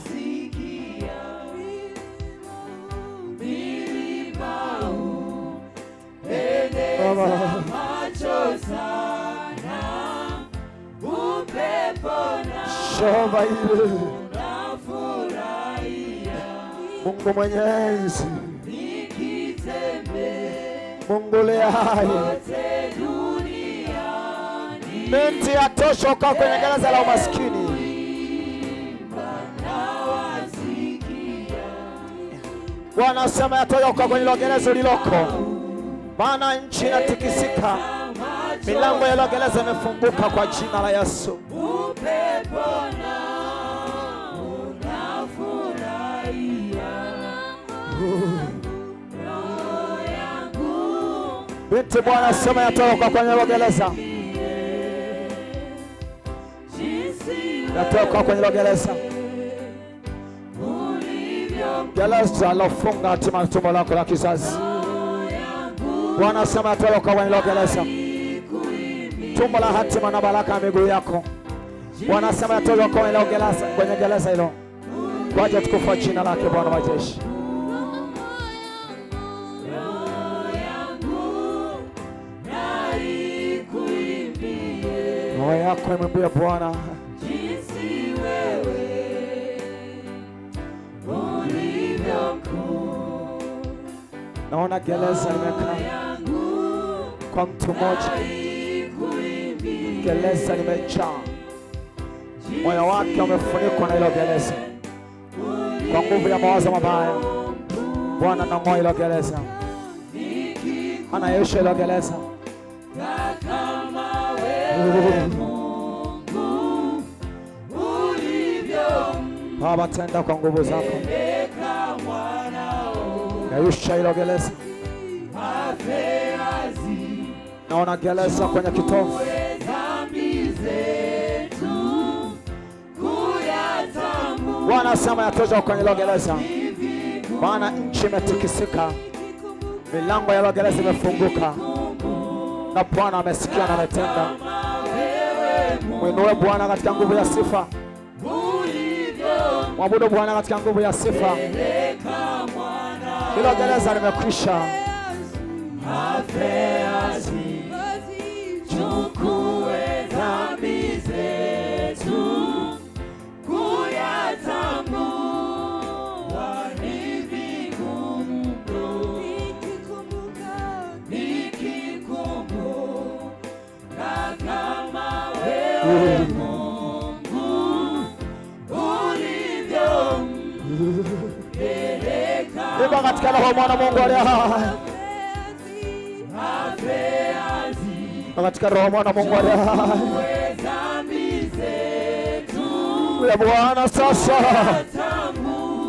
Shova ile Mungu Mwenyezi, Mungu lehai, binti yatosha kwa kwenye gereza la umaskini. Bwana asema yatosha kwa kwenye hilo gereza liloko, maana nchi inatikisika, milango ya hilo gereza imefunguka kwa jina la Yesu. Binti Bwana asema yatoka kwenye hilo gereza, yatoka kwenye hilo gereza, gereza lofunga hatima tumbo lako la kizazi. Bwana asema yatoka kwenye hilo gereza, tumbo la hatima na baraka ya miguu yako. Bwana asema yatoka kwenye hilo gereza, kwenye gereza hilo, kwa ajili ya utukufu wa jina lake Bwana wa majeshi. Roho yako imwambie Bwana, jinsi wewe ulivyo mkuu. Naona gereza limekaa kwa mtu mmoja, gereza limejaa, moyo wake umefunikwa na hilo gereza kwa nguvu ya mawazo mabaya. Bwana anang'oa hilo gereza, anaisha hilo gereza. Baba, tenda kwa nguvu zako, naisha hilo gereza. Naona gereza kwenye kitovu, Bwana asema yatosha kwenye hilo gereza, maana nchi imetikisika, milango ya hilo gereza imefunguka, na Bwana amesikia na ametenda. Mwinue Bwana katika nguvu ya sifa, mwabudu Bwana katika nguvu ya sifa. Hilo gereza limekwisha. Chukue dhambi zetu, kuyatambua ni vigumu, nikikumbuka kama wewe Mungu ulivyo mpeleka. Iba katika roho mwana Mungu aliye hai, katika roho mwana Mungu aliye hai. Ule Bwana sasa,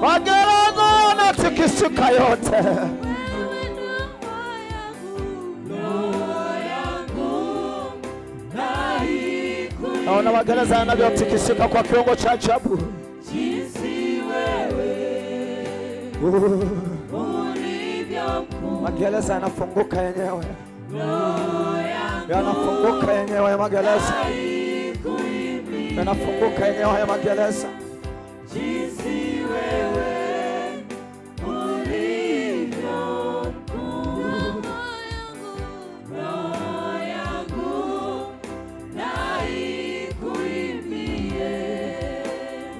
magereza yanatikisika yote. Naona magereza yanavyotikisika kwa kiwango cha ajabu. Magereza yanafunguka yenyewe, yanafunguka yenyewe magereza, yanafunguka yenyewe ya magereza.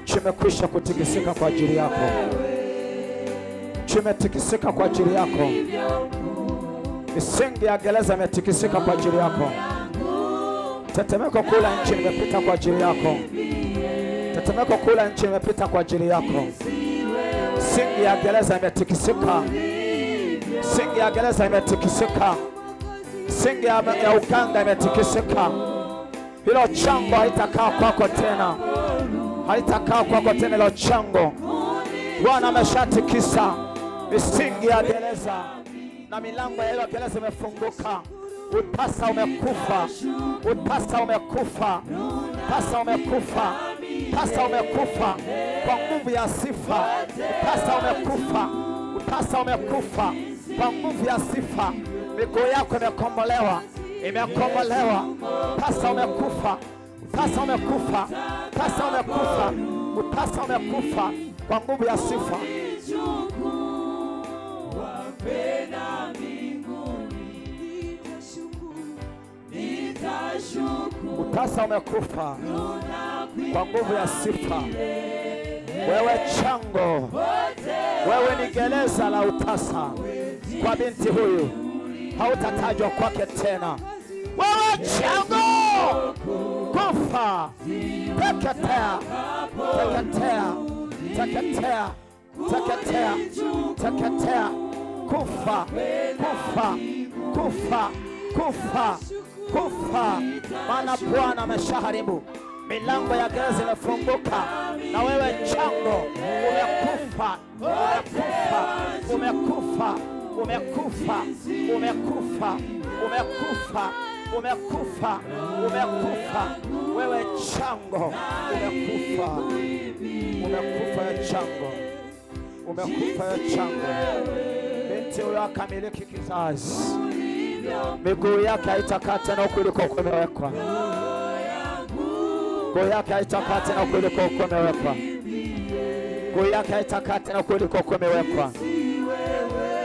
Chimekwisha kutikisika kwa ajili yako, chimetikisika kwa ajili yako. Misingi ya gereza imetikisika kwa ajili yako. Tetemeko kula nchi limepita kwa ajili yako. Tetemeko kula nchi limepita kwa ajili yako. Misingi ya gereza imetikisika. Misingi ya gereza imetikisika. Misingi ya uganga imetikisika. Hilo chango halitakaa kwako tena, halitakaa kwako tena hilo chango. Bwana ameshatikisa misingi ya gereza, na milango ya hilo gereza imefunguka. Utasa umekufa, utasa umekufa, utasa umekufa, utasa umekufa kwa nguvu ya sifa. Utasa umekufa, utasa umekufa kwa nguvu ya sifa. Miguu yako imekombolewa, imekombolewa. Utasa umekufa, Utasa umekufa, utasa umekufa, utasa umekufa kwa nguvu ya sifa. Utasa umekufa kwa nguvu ya sifa. Wewe chango, wewe ni gereza la utasa kwa binti huyu, hautatajwa kwake tena. Wewe chango, kufa, teketea, teketea, teketea, teketea, teketea, kufa, kufa, kufa, kufa, kufa. Maana Bwana ameshaharibu milango ya gereza, imefunguka. Na wewe chango, umekufa, umekufa, umekufa, umekufa, umekufa, umekufa, umekufa, umekufa. Wewe chango, umekufa, umekufa ya chango, umekufa ya chango. Binti huyo akamiliki kizazi, miguu yake haitakaa tena kuliko kumewekwa. Miguu yake haitakaa tena kuliko kumewekwa. Miguu yake haitakaa tena kuliko kumewekwa.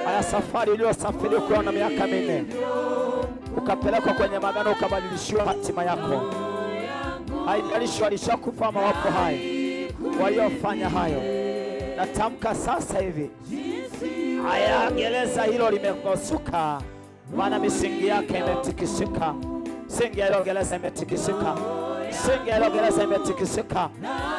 Haya, safari iliyosafiri ukiwa na miaka 4, ukapelekwa kwenye magano, ukabadilishiwa hatima yako. Haijalishi walishakufa ama wapo hai, waliofanya hayo, natamka sasa hivi, haya gereza hilo limekosuka, maana misingi yake imetikisika. Misingi ya hilo gereza imetikisika. Misingi ya hilo gereza imetikisika.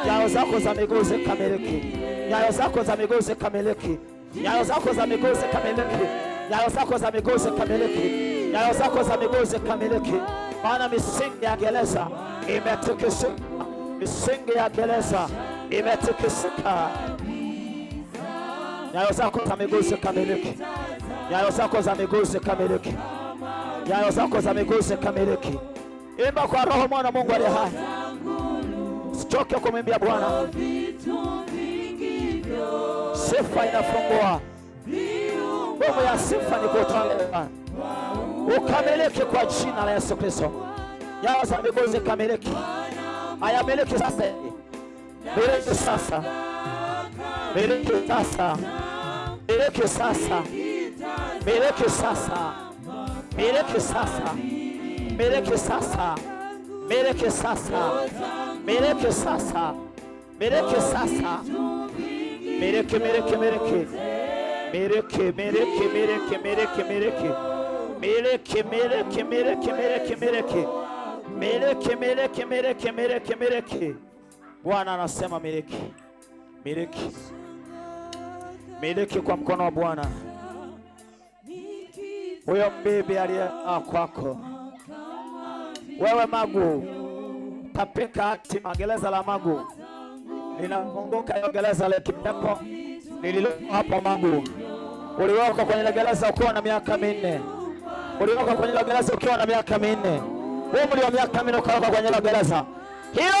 Nyayo zako za miguu zikamiliki. Nyayo zako za miguu zikamiliki. Nyayo zako za miguu zikamiliki. Nyayo zako za miguu zikamiliki. Nyayo zako za miguu zikamiliki. Maana misingi ya gereza imetikisika. Misingi ya gereza imetikisika. Nyayo zako za miguu zikamiliki. Nyayo zako za miguu zikamiliki. Nyayo zako za miguu zikamiliki. Imba kwa roho, mwana Mungu aliye hai. Usichoke kumwimbia Bwana. Sifa inafungua. Nguvu ya sifa ni kutolewa. Ukamiliki kwa jina la Yesu Kristo. Nyayo za miguu zikamiliki. Ayamiliki sasa. Miliki sasa. Miliki sasa. Miliki sasa. Miliki sasa. Miliki sasa. Miliki sasa. Miliki sasa. Miliki sasa. Miliki sasa. Miliki, miliki, miliki. Miliki, miliki, miliki, miliki, miliki. Miliki, miliki, miliki, miliki, miliki. Miliki, miliki, miliki, miliki, miliki. Bwana anasema miliki. Miliki. Miliki kwa mkono wa Bwana. Huyo bibi aliye kwako. Wewe Magu, tapika hatima. Gereza la Magu linafunguka. Hiyo gereza la kipepo lililoko hapo Magu. Uliwekwa kwenye gereza ukiwa na miaka 4. Uliwekwa kwenye gereza ukiwa na miaka 4. Umri wa miaka 4 ukawekwa kwenye gereza. Hilo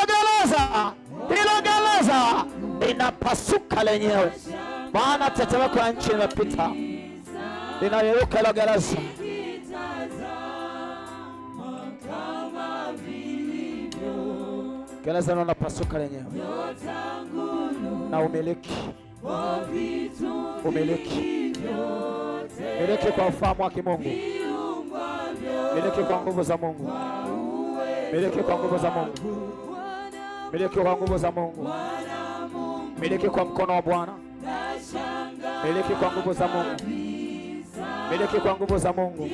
gereza linapasuka lenyewe. Maana tetemeko ya nchi imepita. Linayeyuka hilo gereza. Gereza linapasuka lenyewe. Na umiliki. Umiliki. Miliki kwa ufahamu wa kimungu. Miliki kwa nguvu za Mungu. Miliki kwa nguvu za Mungu. Miliki kwa nguvu za Mungu. Miliki kwa mkono wa Bwana. Miliki kwa nguvu za Mungu. Miliki kwa nguvu za Mungu.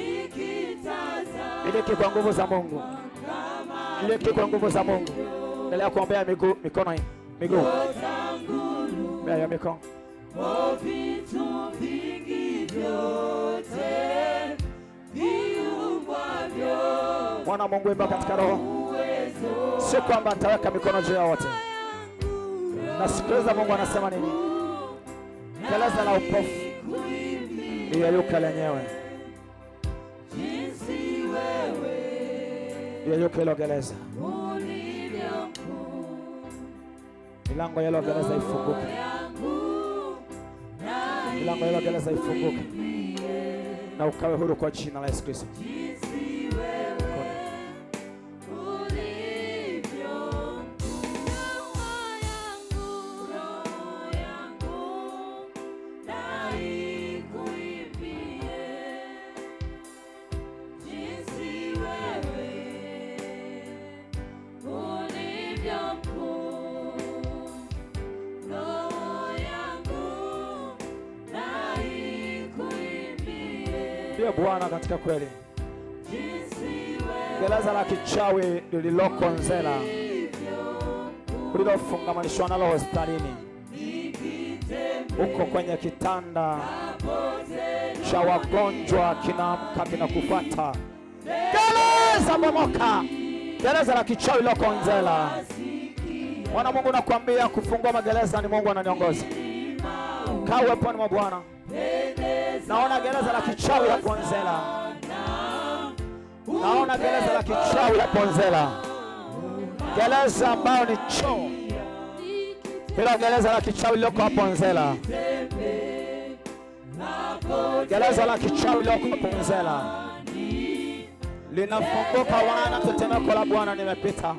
Miliki kwa nguvu za Mungu. Miliki kwa nguvu za Mungu. Endelea kuombea miguu, mikono hii. Miguu. Mbele ya mikono. Mwana Mungu, imba katika roho. Si kwamba ataweka mikono juu ya wote. Nasikiliza Mungu anasema nini. Gereza la upofu liyeyuka lenyewe. Liyeyuka hilo gereza. Milango ya hilo gereza ifunguke. Milango ya hilo gereza ifunguke. Na ukawe huru kwa jina la Yesu Kristo. Ndiye Bwana katika kweli. Gereza la kichawi lililoko Nzela, ulilofungamanishwa nalo hospitalini, uko kwenye kitanda cha wagonjwa, kinaamka kinakufuata. Gereza bomoka! Gereza la kichawi lililoko Nzela. Bwana Mungu nakwambia, kufungua magereza ni Mungu ananiongoza. Kaa uweponi mwa Bwana. Naona gereza la kichawi la Nzela. Naona gereza la kichawi la Nzela. Gereza ambayo ni choo. Hilo gereza la kichawi lililoko hapo Nzela. Gereza la kichawi lililoko hapo Nzela linafunguka, wana tetemeko la Bwana nimepita.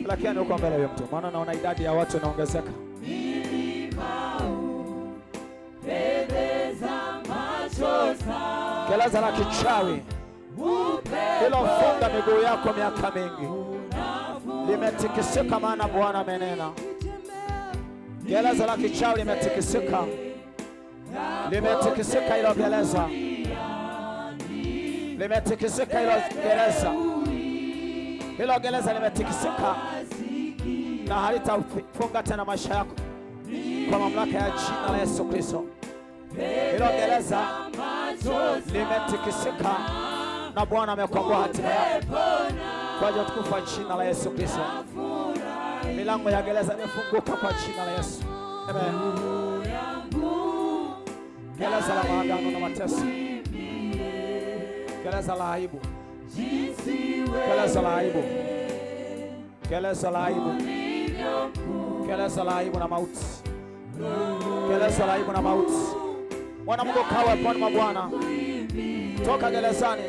Lakini uko mbele ya mtu, maana naona idadi ya watu inaongezeka. Gereza la kichawi lilofunga miguu yako miaka mingi limetikisika, maana Bwana amenena. Gereza la kichawi limetikisika, limetikisika hilo gereza, limetikisika hilo gereza, hilo gereza limetikisika na halitafunga tena maisha yako kwa mamlaka ya jina la Yesu Kristo. Hilo gereza limetikisika na Bwana amekomboa hatima yako kwa ajili ya utukufu wa jina la Yesu Kristo. Milango ya gereza imefunguka kwa jina la Yesu. Amen. Gereza la maagano na mateso, gereza la aibu, gereza la aibu, gereza la aibu, gereza la aibu na mauti, gereza la aibu na mauti. Bwana Mungu kawe poni mwa Bwana. Toka gerezani,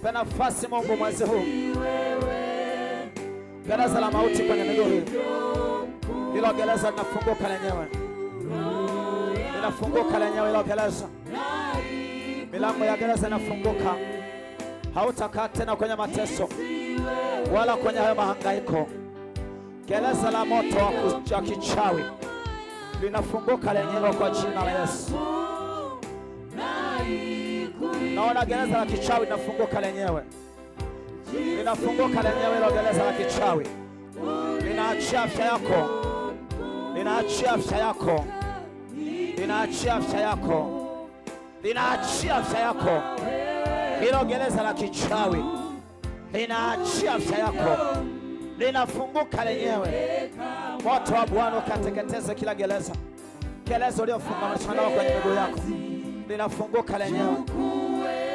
pe nafasi Mungu mwezi huu. Gereza la mauti kwenye miguu hii, hilo gereza linafunguka lenyewe, linafunguka lenyewe hilo gereza. Milango ya gereza inafunguka. Hautakaa tena kwenye mateso wala kwenye hayo mahangaiko. Gereza la moto wa kichawi linafunguka lenyewe kwa jina la Yesu. Naona gereza la kichawi linafunguka lenyewe, linafunguka lenyewe hilo gereza la kichawi. Linaachia afya yako, linaachia afya yako, linaachia afya yako, linaachia afya yako. Hilo gereza la kichawi linaachia afya yako, linafunguka lenyewe. Moto wa Bwana ukateketeze kila gereza, gereza uliofungamanishwa nalo kwenye miguu yako. Linafunguka lenyewe,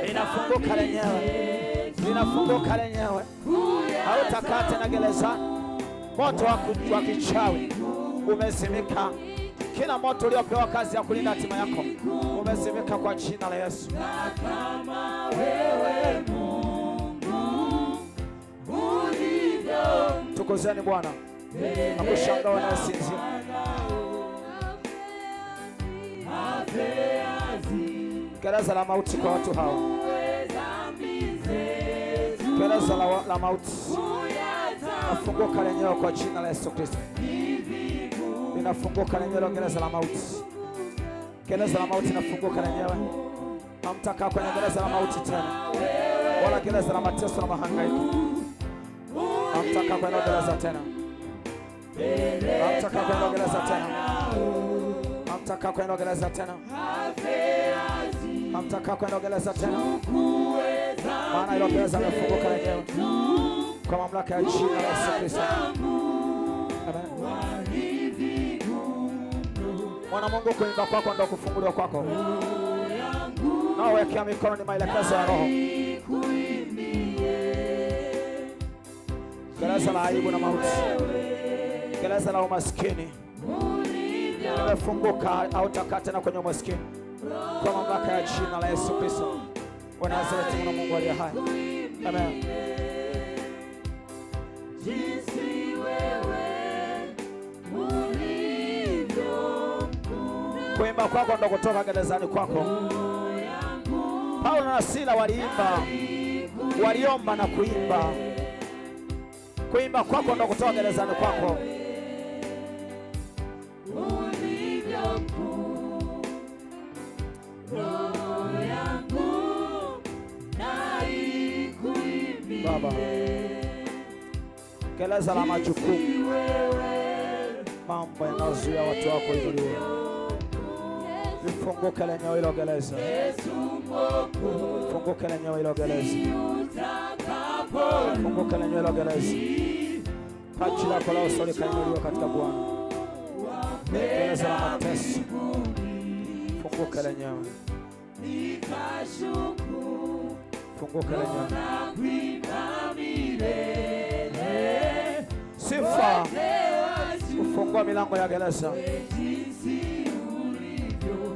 linafunguka lenyewe, linafunguka lenyewe. Hautakaa tena gerezani. Moto wa kichawi umezimika. Kila moto uliopewa kazi ya kulinda hatima yako umezimika kwa jina la Yesu. Kama wewe Mungu ulivyo, tukozeni Bwana. Nakushangaa na usinzi. Gereza la mauti kwa watu hao, gereza la mauti nafunguka lenyewe kwa jina la Yesu Kristo. Linafunguka lenyewe gereza la mauti. Gereza la mauti nafunguka lenyewe. Hamtakaa kwenye gereza la mauti tena, wala gereza la mateso na mahangaiko. Hamtakaa kwenye gereza tena, hamtakaa kwenye gereza tena, hamtakaa kwenye gereza tena, hamtakaa kwenye gereza tena, maana hilo gereza limefunguka lenyewe kwa mamlaka ya jina la Yesu Kristo. Amen. Mwana Mungu, kuimba kwako ndio kufunguliwa kwako. Nao wekea mikono, ni maelekezo ya Roho. Gereza la aibu na mauti, gereza la umaskini limefunguka. Hautakaa tena kwenye umaskini kwa mamlaka ya jina la Yesu Kristo wa Nazareti, Mwana Mungu aliye hai. Amen. Kuimba kwako ndo kutoka gerezani kwako. Paulo na Sila waliomba na kuimba. Kuimba kwako ndo kutoka gerezani kwako. Baba. Gereza la majukumu, mambo yanayozuia watu wako inuliwe, lifunguke lenyewe hilo gereza. Funguke lenyewe hilo gereza. Funguke lenyewe hilo gereza. Paji lako la uso likainuliwe katika Bwana. Gereza la mateso, funguke lenyewe. Funguke lenyewe. Sifa, ufungua milango ya gereza.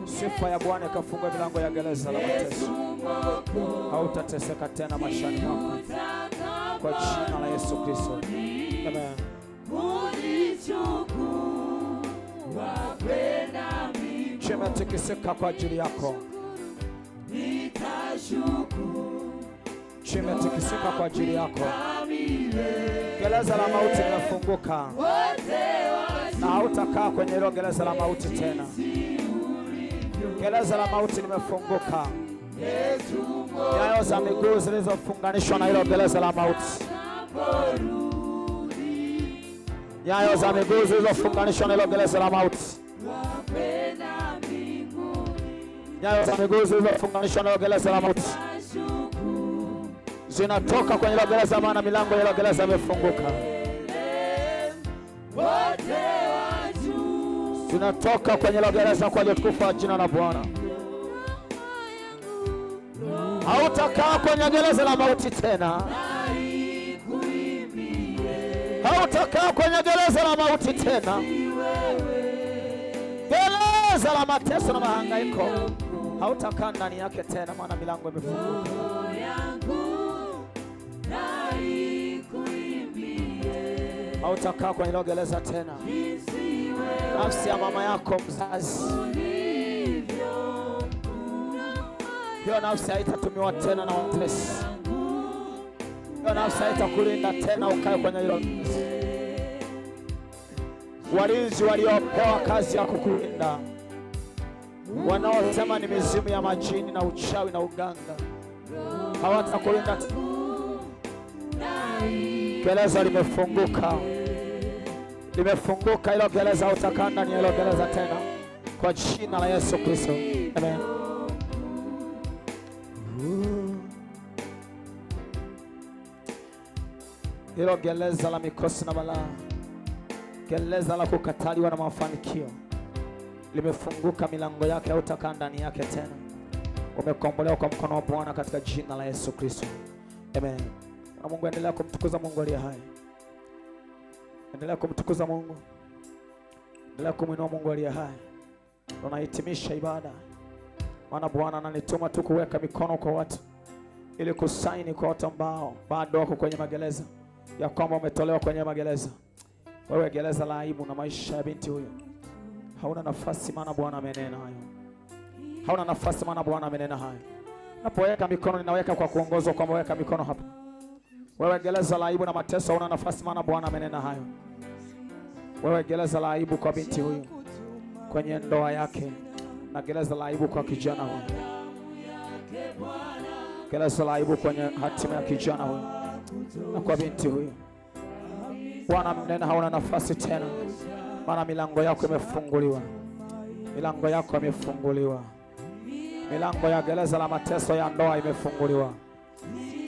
Sifa ya Bwana ikafungua milango ya gereza la mateso. Hautateseka tena maishani mwako, kwa jina la Yesu Kristo. Amen. Chimetikisika kwa ajili yako. Chimetikisika kwa ajili yako. Gereza la mauti limefunguka, na hautakaa kwenye hilo gereza la mauti tena. Gereza la mauti limefunguka. Nyayo za miguu zilizofunganishwa na hilo gereza la mauti, nyayo za miguu zilizofunganishwa na hilo gereza la mauti, nyayo za miguu zilizofunganishwa na hilo gereza la mauti zinatoka kwenye hilo gereza, maana milango ya hilo gereza imefunguka. Zinatoka kwenye hilo gereza kwa utukufu wa jina la Bwana. Hautakaa kwenye gereza la mauti tena. Hautakaa kwenye gereza la mauti tena. Gereza la mateso na mahangaiko hautakaa ndani yake tena, maana milango imefunguka. Hautakaa kwenye hilo gereza tena. Nafsi ya mama yako mzazi, hiyo nafsi haitatumiwa tena na watesi. Hiyo nafsi haitakulinda tena ukae kwenye hilo. Walinzi waliopewa kazi ya kukulinda, wanaosema ni mizimu ya majini na uchawi na uganga, hawatakulinda tena. Gereza limefunguka. Limefunguka hilo gereza, utakaa ndani ya hilo gereza tena, kwa jina la Yesu Kristo. Amen. Hilo gereza la mikosi na balaa, gereza la kukataliwa na mafanikio limefunguka, milango yake hautakaa ndani yake tena. Umekombolewa kwa mkono wa Bwana katika jina la Yesu Kristo. Amen. Na Mungu, endelea kumtukuza Mungu aliye hai. Endelea kumtukuza Mungu. Endelea kumwinua Mungu aliye hai. Tunahitimisha ibada, maana Bwana ananituma tu kuweka mikono kwa watu, ili kusaini kwa watu ambao bado wako kwenye magereza, ya kwamba umetolewa kwenye magereza. Wewe gereza la aibu na maisha ya binti huyo, hauna nafasi, maana Bwana amenena hayo. Hauna nafasi, maana Bwana amenena hayo. Napoweka mikono, ninaweka kwa kuongozwa kwamba weka mikono hapa. Wewe gereza la aibu na mateso, hauna nafasi, maana Bwana amenena hayo. Wewe gereza la aibu kwa binti huyu kwenye ndoa yake, na gereza la aibu kwa kijana huyu, gereza la aibu kwenye hatima ya kijana huyu na kwa binti huyu, Bwana amenena hauna nafasi tena, maana milango yako imefunguliwa. Milango yako imefunguliwa. Milango ya gereza la mateso ya ndoa imefunguliwa.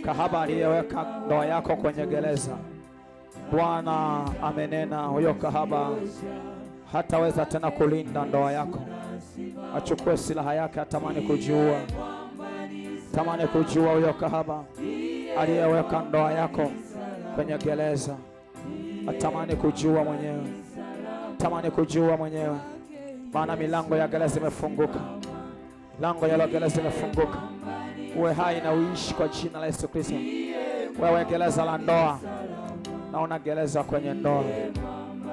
Kahaba aliyeweka ndoa yako kwenye gereza, Bwana amenena huyo kahaba hataweza tena kulinda ndoa yako. Achukue silaha yake, atamani kujiua. Tamani kujiua huyo kahaba aliyeweka ndoa yako kwenye gereza. Atamani kujiua mwenyewe. Tamani kujiua mwenyewe, maana milango ya gereza imefunguka. Milango ya gereza imefunguka. Uwe hai na uishi kwa jina la Yesu Kristo. Wewe gereza la ndoa, naona gereza kwenye ndoa,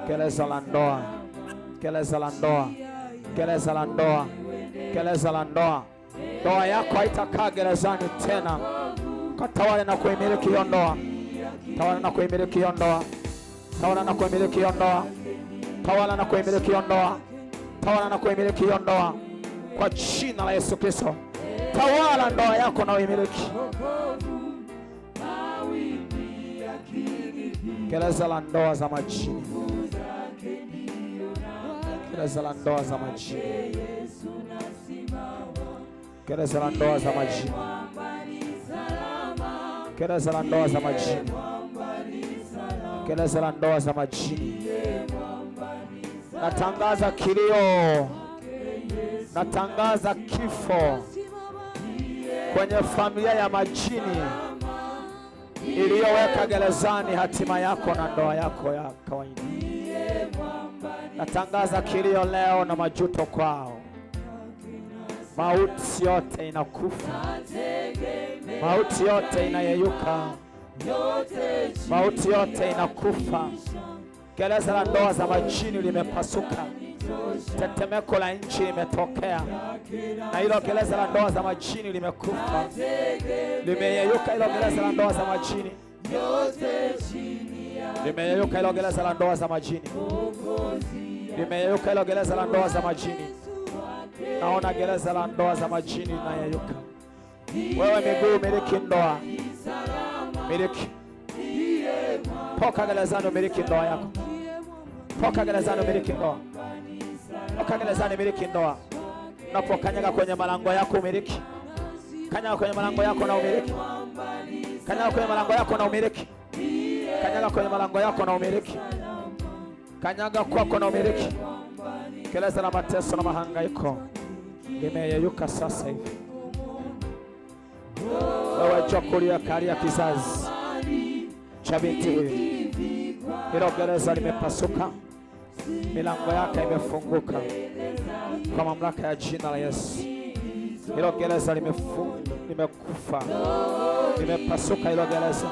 gereza la ndoa, gereza la ndoa, gereza la ndoa, gereza la ndoa. Ndoa yako haitakaa gerezani tena. Katawale na kuimiliki hiyo ndoa. Tawala na kuimiliki hiyo ndoa. Tawala na kuimiliki hiyo ndoa. Tawala na kuimiliki hiyo ndoa. Tawala na kuimiliki hiyo ndoa kwa jina la Yesu Kristo. Tawala ndoa yako na uimiliki. Gereza la ndoa za majini. Gereza la ndoa za majini. Gereza la ndoa za majini. Gereza la ndoa za majini. Gereza la ndoa za majini. Natangaza kilio. Natangaza kifo kwenye familia ya majini iliyoweka gerezani hatima yako na ndoa yako ya kawaida. Natangaza kilio leo na majuto kwao. Mauti yote inakufa. Mauti yote inayeyuka. Mauti yote inakufa. Gereza la ndoa za majini limepasuka. Tetemeko la nchi limetokea. Na hilo gereza la ndoa za majini limekufa. Limeyeyuka hilo gereza la ndoa za majini. Limeyeyuka hilo gereza la ndoa za majini. Limeyeyuka hilo gereza la ndoa za majini. Naona gereza la ndoa za majini linayeyuka. Wewe miguu, miliki ndoa. Miliki. Toka gerezani, miliki ndoa yako. Toka gerezani, miliki ndoa. Toka gerezani, miliki ndoa. Unapokanyaga kwenye malango yako umiliki. Kanyaga kwenye malango yako na umiliki. Kanyaga kwenye malango yako na umiliki. Kanyaga kwenye malango yako na umiliki. Kanyaga kwako na umiliki. Gereza la mateso na mahangaiko limeyeyuka sasa hivi. Wewe chokulia kali ya kizazi cha binti huyu, hilo gereza limepasuka. Milango yake imefunguka kwa mamlaka ya jina la Yesu. Hilo gereza limekufa, limepasuka hilo gereza.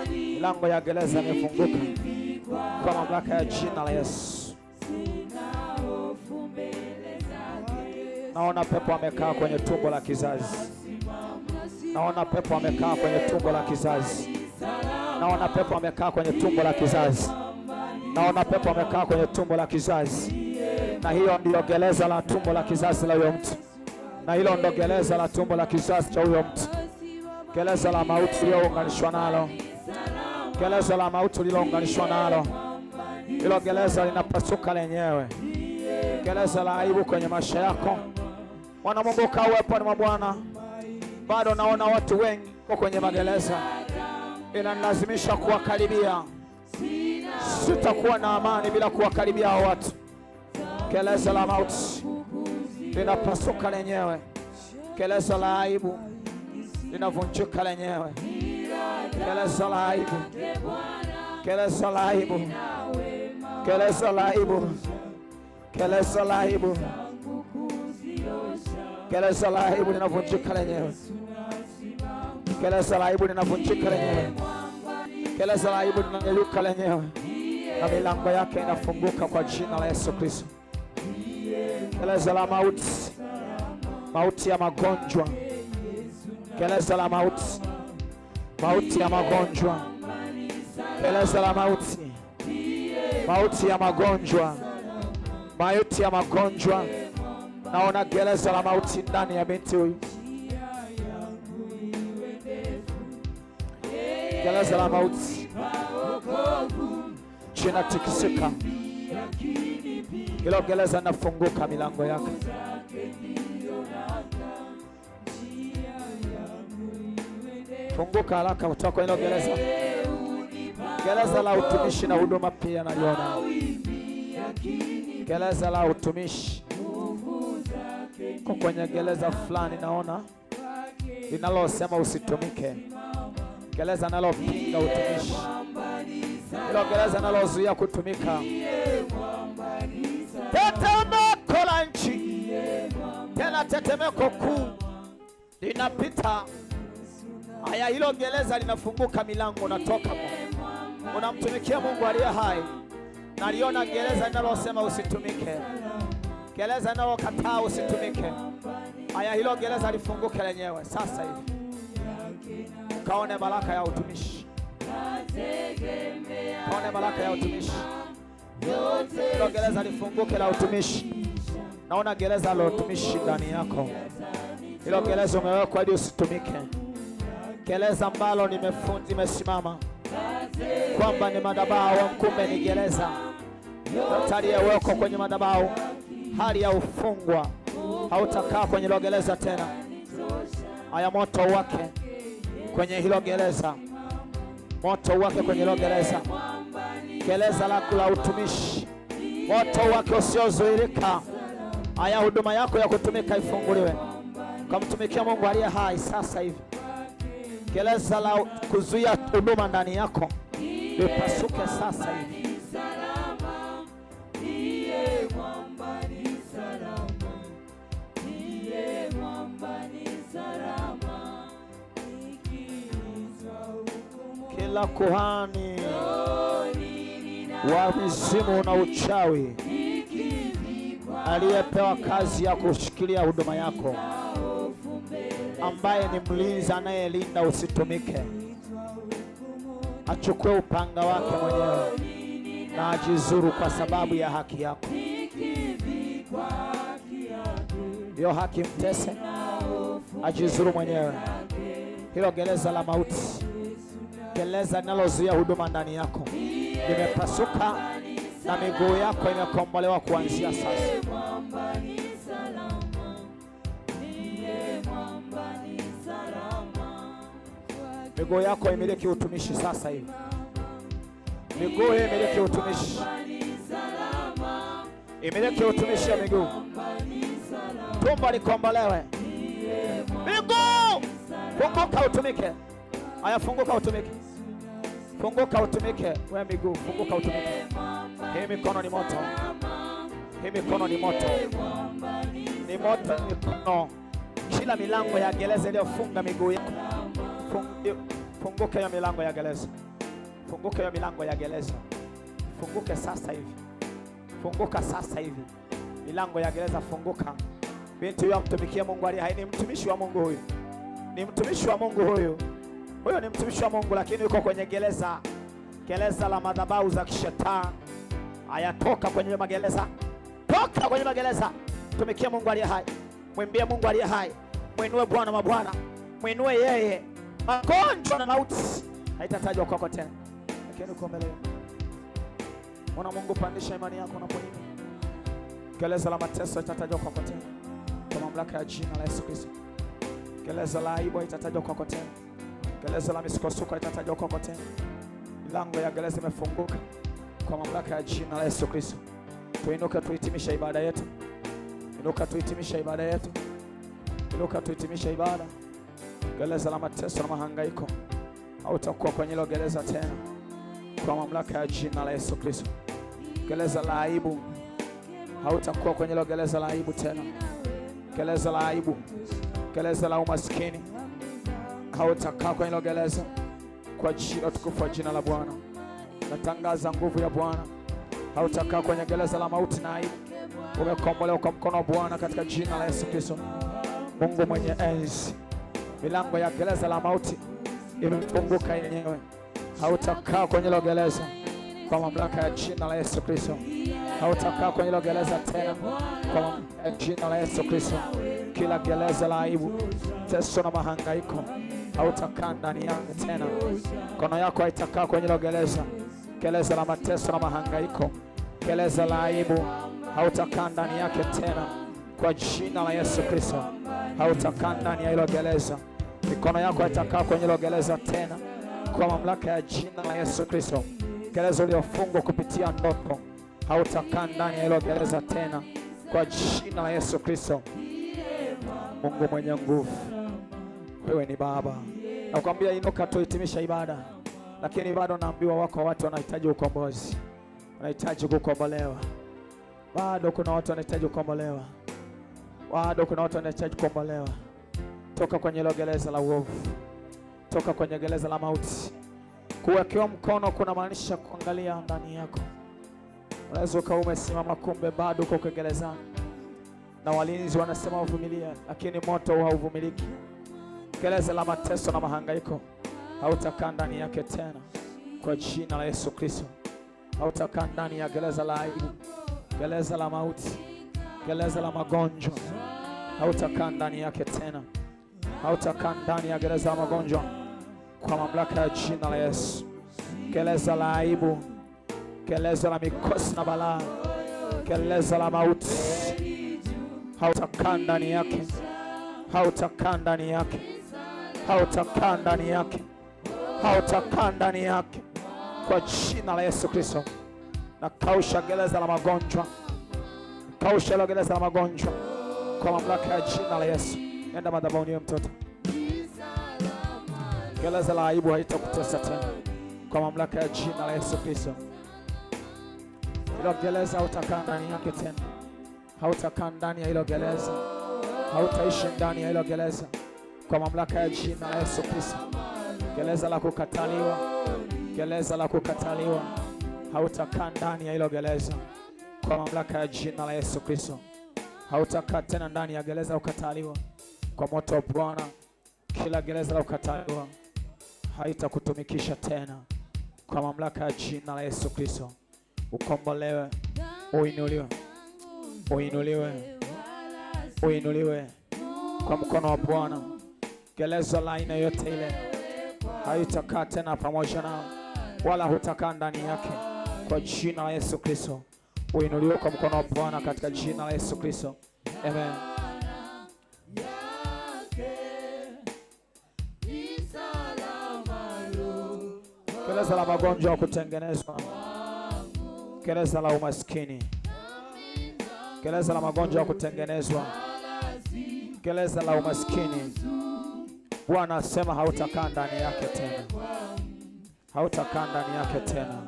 Milango ya gereza imefunguka kwa mamlaka ya jina la Yesu. Naona pepo amekaa kwenye tumbo la kizazi. Naona pepo amekaa kwenye tumbo la kizazi. Naona pepo amekaa kwenye tumbo la kizazi. Naona pepo amekaa kwenye tumbo la kizazi. Na hiyo ndio gereza la tumbo la kizazi la huyo mtu. Na hilo ndio gereza la tumbo la kizazi cha huyo mtu. Gereza la mauti lililounganishwa nalo. Gereza la mauti lililounganishwa nalo. Hilo gereza linapasuka lenyewe. Gereza la aibu kwenye maisha yako. Mwana Mungu, kaa uweponi mwa Bwana. Bado naona watu wengi kwa kwenye magereza. Inanilazimisha kuwakaribia. Sitakuwa na amani bila kuwakaribia hao watu. Gereza la mauti linapasuka lenyewe. Gereza la aibu linavunjika lenyewe. Gereza la aibu. Gereza la aibu. Gereza la aibu. Gereza la aibu. Gereza la aibu linavunjika lenyewe. Gereza la aibu linavunjika lenyewe. Gereza la aibu linayeyuka lenyewe. Na milango yake inafunguka kwa jina la Yesu Kristo. Gereza la mauti. Mauti ya magonjwa. Gereza la mauti. Mauti ya magonjwa. Gereza la mauti. Mauti ya magonjwa. Mauti ya magonjwa. Naona gereza la mauti ndani ya binti huyu. Gereza la mauti china tikisika. Hilo gereza nafunguka milango yake. Funguka haraka kutoka hilo gereza. Gereza la utumishi na huduma pia naliona. Gereza la utumishi. Kwa kwenye gereza fulani naona linalosema usitumike. Gereza nalopinga utumishi. Hilo gereza nalozuia kutumika. Tetemeko la nchi. Tena tetemeko kuu linapita. Haya, hilo gereza linafunguka, milango natoka. Unamtumikia Mungu aliye hai. Naliona gereza linalosema usitumike. Gereza linalokataa usitumike. Haya, hilo gereza lifunguke lenyewe sasa hivi. Kaone baraka ya utumishi. Kaone baraka ya utumishi. Hilo gereza lifunguke la utumishi. Naona gereza la utumishi ndani yako. Hilo gereza umewekwa ili usitumike. Gereza ambalo limesimama. kwamba ni madhabahu, kumbe ni gereza. Yote aliyewekwa kwenye madhabahu, hali ya ufungwa, hautakaa kwenye hilo gereza tena. Haya, moto wake kwenye hilo gereza, moto wake kwenye hilo gereza, gereza lako la utumishi, moto wake usiozuilika. Haya, huduma yako ya kutumika ifunguliwe, kumtumikia Mungu aliye hai sasa hivi. Gereza la kuzuia huduma ndani yako lipasuke sasa hivi. Kila kuhani wa mizimu na uchawi aliyepewa kazi ya kushikilia huduma yako, ambaye ni mlinzi anayelinda usitumike, achukue upanga wake mwenyewe na ajizuru kwa sababu ya haki yako. Hiyo haki mtese, ajizuru mwenyewe. Hilo gereza la mauti, gereza linalozuia huduma ndani yako, limepasuka na miguu yako imekombolewa kuanzia sasa. Miguu yako imiliki utumishi sasa hivi. Miguu imiliki utumishi, imiliki utumishi ya miguu. Tumbo likombolewe. Miguu funguka utumike. Haya, funguka utumike, funguka utumike. Wewe miguu funguka utumike. Hii mikono ni moto, hii mikono ni moto, ni moto mikono. Kila milango ya gereza iliyofunga miguu yako, funguke hiyo milango ya gereza, funguke hiyo milango ya gereza, funguke sasa hivi, funguka sasa hivi. Milango ya gereza funguka. Binti huyu mtumikie Mungu aliye hai, ni mtumishi wa Mungu huyu, ni mtumishi wa Mungu huyu. Huyo ni mtumishi wa Mungu, lakini yuko kwenye gereza, gereza la madhabahu za kishetani. Ayatoka kwenye magereza, toka kwenye magereza. Tumikie Mungu aliye hai, mwimbie Mungu aliye hai, muinue Bwana mabwana, muinue yeye. Magonjwa na mauti haitatajwa kwako tena, lakini uko mbele. Mwana Mungu, pandisha imani yako unapoimba. Gereza la mateso itatajwa kwako tena kwa mamlaka ya jina la Yesu Kristo. Gereza la aibu itatajwa kwako tena, gereza la misukosuko itatajwa kwako tena. Milango ya gereza imefunguka kwa mamlaka ya jina la Yesu Kristo. Tuinuka tuhitimisha ibada yetu. Inuka tuhitimisha ibada yetu. Inuka tuhitimisha ibada. Gereza la mateso na mahangaiko hautakuwa kwenye hilo gereza tena kwa mamlaka ya jina la Yesu Kristo. Gereza la aibu hautakuwa kwenye hilo gereza la aibu tena. Gereza la aibu, gereza la umaskini hautakaa kwenye hilo gereza kwa jina tukufu wa jina la Bwana. Natangaza nguvu ya Bwana. Hautakaa kwenye gereza la mauti na aibu. Umekombolewa kwa mkono wa Bwana katika jina la Yesu Kristo. Mungu mwenye enzi, milango ya gereza la mauti imefunguka yenyewe. Hautakaa kwenye hilo gereza kwa mamlaka ya jina la Yesu Kristo. Hautakaa kwenye hilo gereza tena kwa mamlaka ya jina la Yesu Kristo. Kila gereza la aibu, teso na mahangaiko hautakaa ndani yako tena. Mikono yako haitakaa kwenye hilo gereza, gereza la mateso na mahangaiko, gereza la aibu hautakaa ndani yake tena kwa jina la Yesu Kristo. Hautakaa ndani ya hilo gereza. Mikono yako haitakaa kwenye hilo gereza tena kwa mamlaka ya jina la Yesu Kristo. Gereza uliofungwa kupitia ndoto hautakaa ndani ya hilo gereza tena kwa jina la Yesu Kristo. Mungu mwenye nguvu, wewe ni Baba. Nakwambia inuka tuhitimisha ibada, lakini bado naambiwa wako watu wanahitaji ukombozi, wanahitaji kukombolewa. Bado kuna watu wanahitaji kukombolewa. Bado kuna watu wanahitaji kukombolewa. Toka kwenye hilo gereza la uovu, toka kwenye gereza la mauti. Kuwekewa mkono kuna maanisha kuangalia ndani yako. Unaweza ukawa umesimama, kumbe bado uko kwa gerezani na walinzi wanasema uvumilie, lakini moto hauvumiliki. Gereza la mateso na mahangaiko hautakaa ndani yake tena kwa jina la Yesu Kristo. Hautakaa ndani ya gereza la aibu, gereza la mauti, gereza la magonjwa hautakaa ndani yake tena. Hautakaa ndani ya gereza la magonjwa kwa mamlaka ya jina la Yesu. gereza la aibu, gereza la mikosi na balaa, gereza la mauti. Hautakaa ndani yake, hautakaa ndani yake, hautakaa ndani yake, hautakaa ndani yake, kwa jina la Yesu Kristo. Na kausha gereza la magonjwa, kausha ile gereza la magonjwa kwa mamlaka ya jina la Yesu. Nenda madhabahuni ya mtoto. Gereza la aibu haitakutesa tena kwa mamlaka ya jina la Yesu Kristo. Hilo gereza hautakaa ndani yake tena, hautakaa ndani ya hilo gereza, hautaishi ndani ya hilo gereza kwa mamlaka ya jina la Yesu Kristo. Gereza la kukataliwa, gereza la kukataliwa, hautakaa ndani ya hilo gereza kwa mamlaka ya jina la Yesu Kristo. Hautakaa tena ndani ya gereza la kukataliwa kwa moto wa Bwana. Kila gereza la kukataliwa haitakutumikisha tena kwa mamlaka ya jina la Yesu Kristo. Ukombolewe, uinuliwe, uinuliwe, uinuliwe kwa mkono wa Bwana. Gereza la aina yote ile haitakaa tena pamoja nao, wala hutakaa ndani yake kwa jina la Yesu Kristo. Uinuliwe kwa mkono wa Bwana katika jina la Yesu Kristo. Amen. Gereza la magonjwa ya kutengenezwa, gereza la umaskini, gereza la magonjwa ya kutengenezwa, gereza la umaskini. Bwana asema hautakaa ndani yake tena, hautakaa ndani yake tena.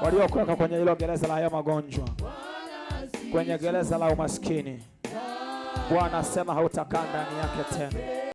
Waliokuweka kwenye hilo gereza la hayo magonjwa, kwenye gereza la umaskini, Bwana asema hautakaa ndani yake tena.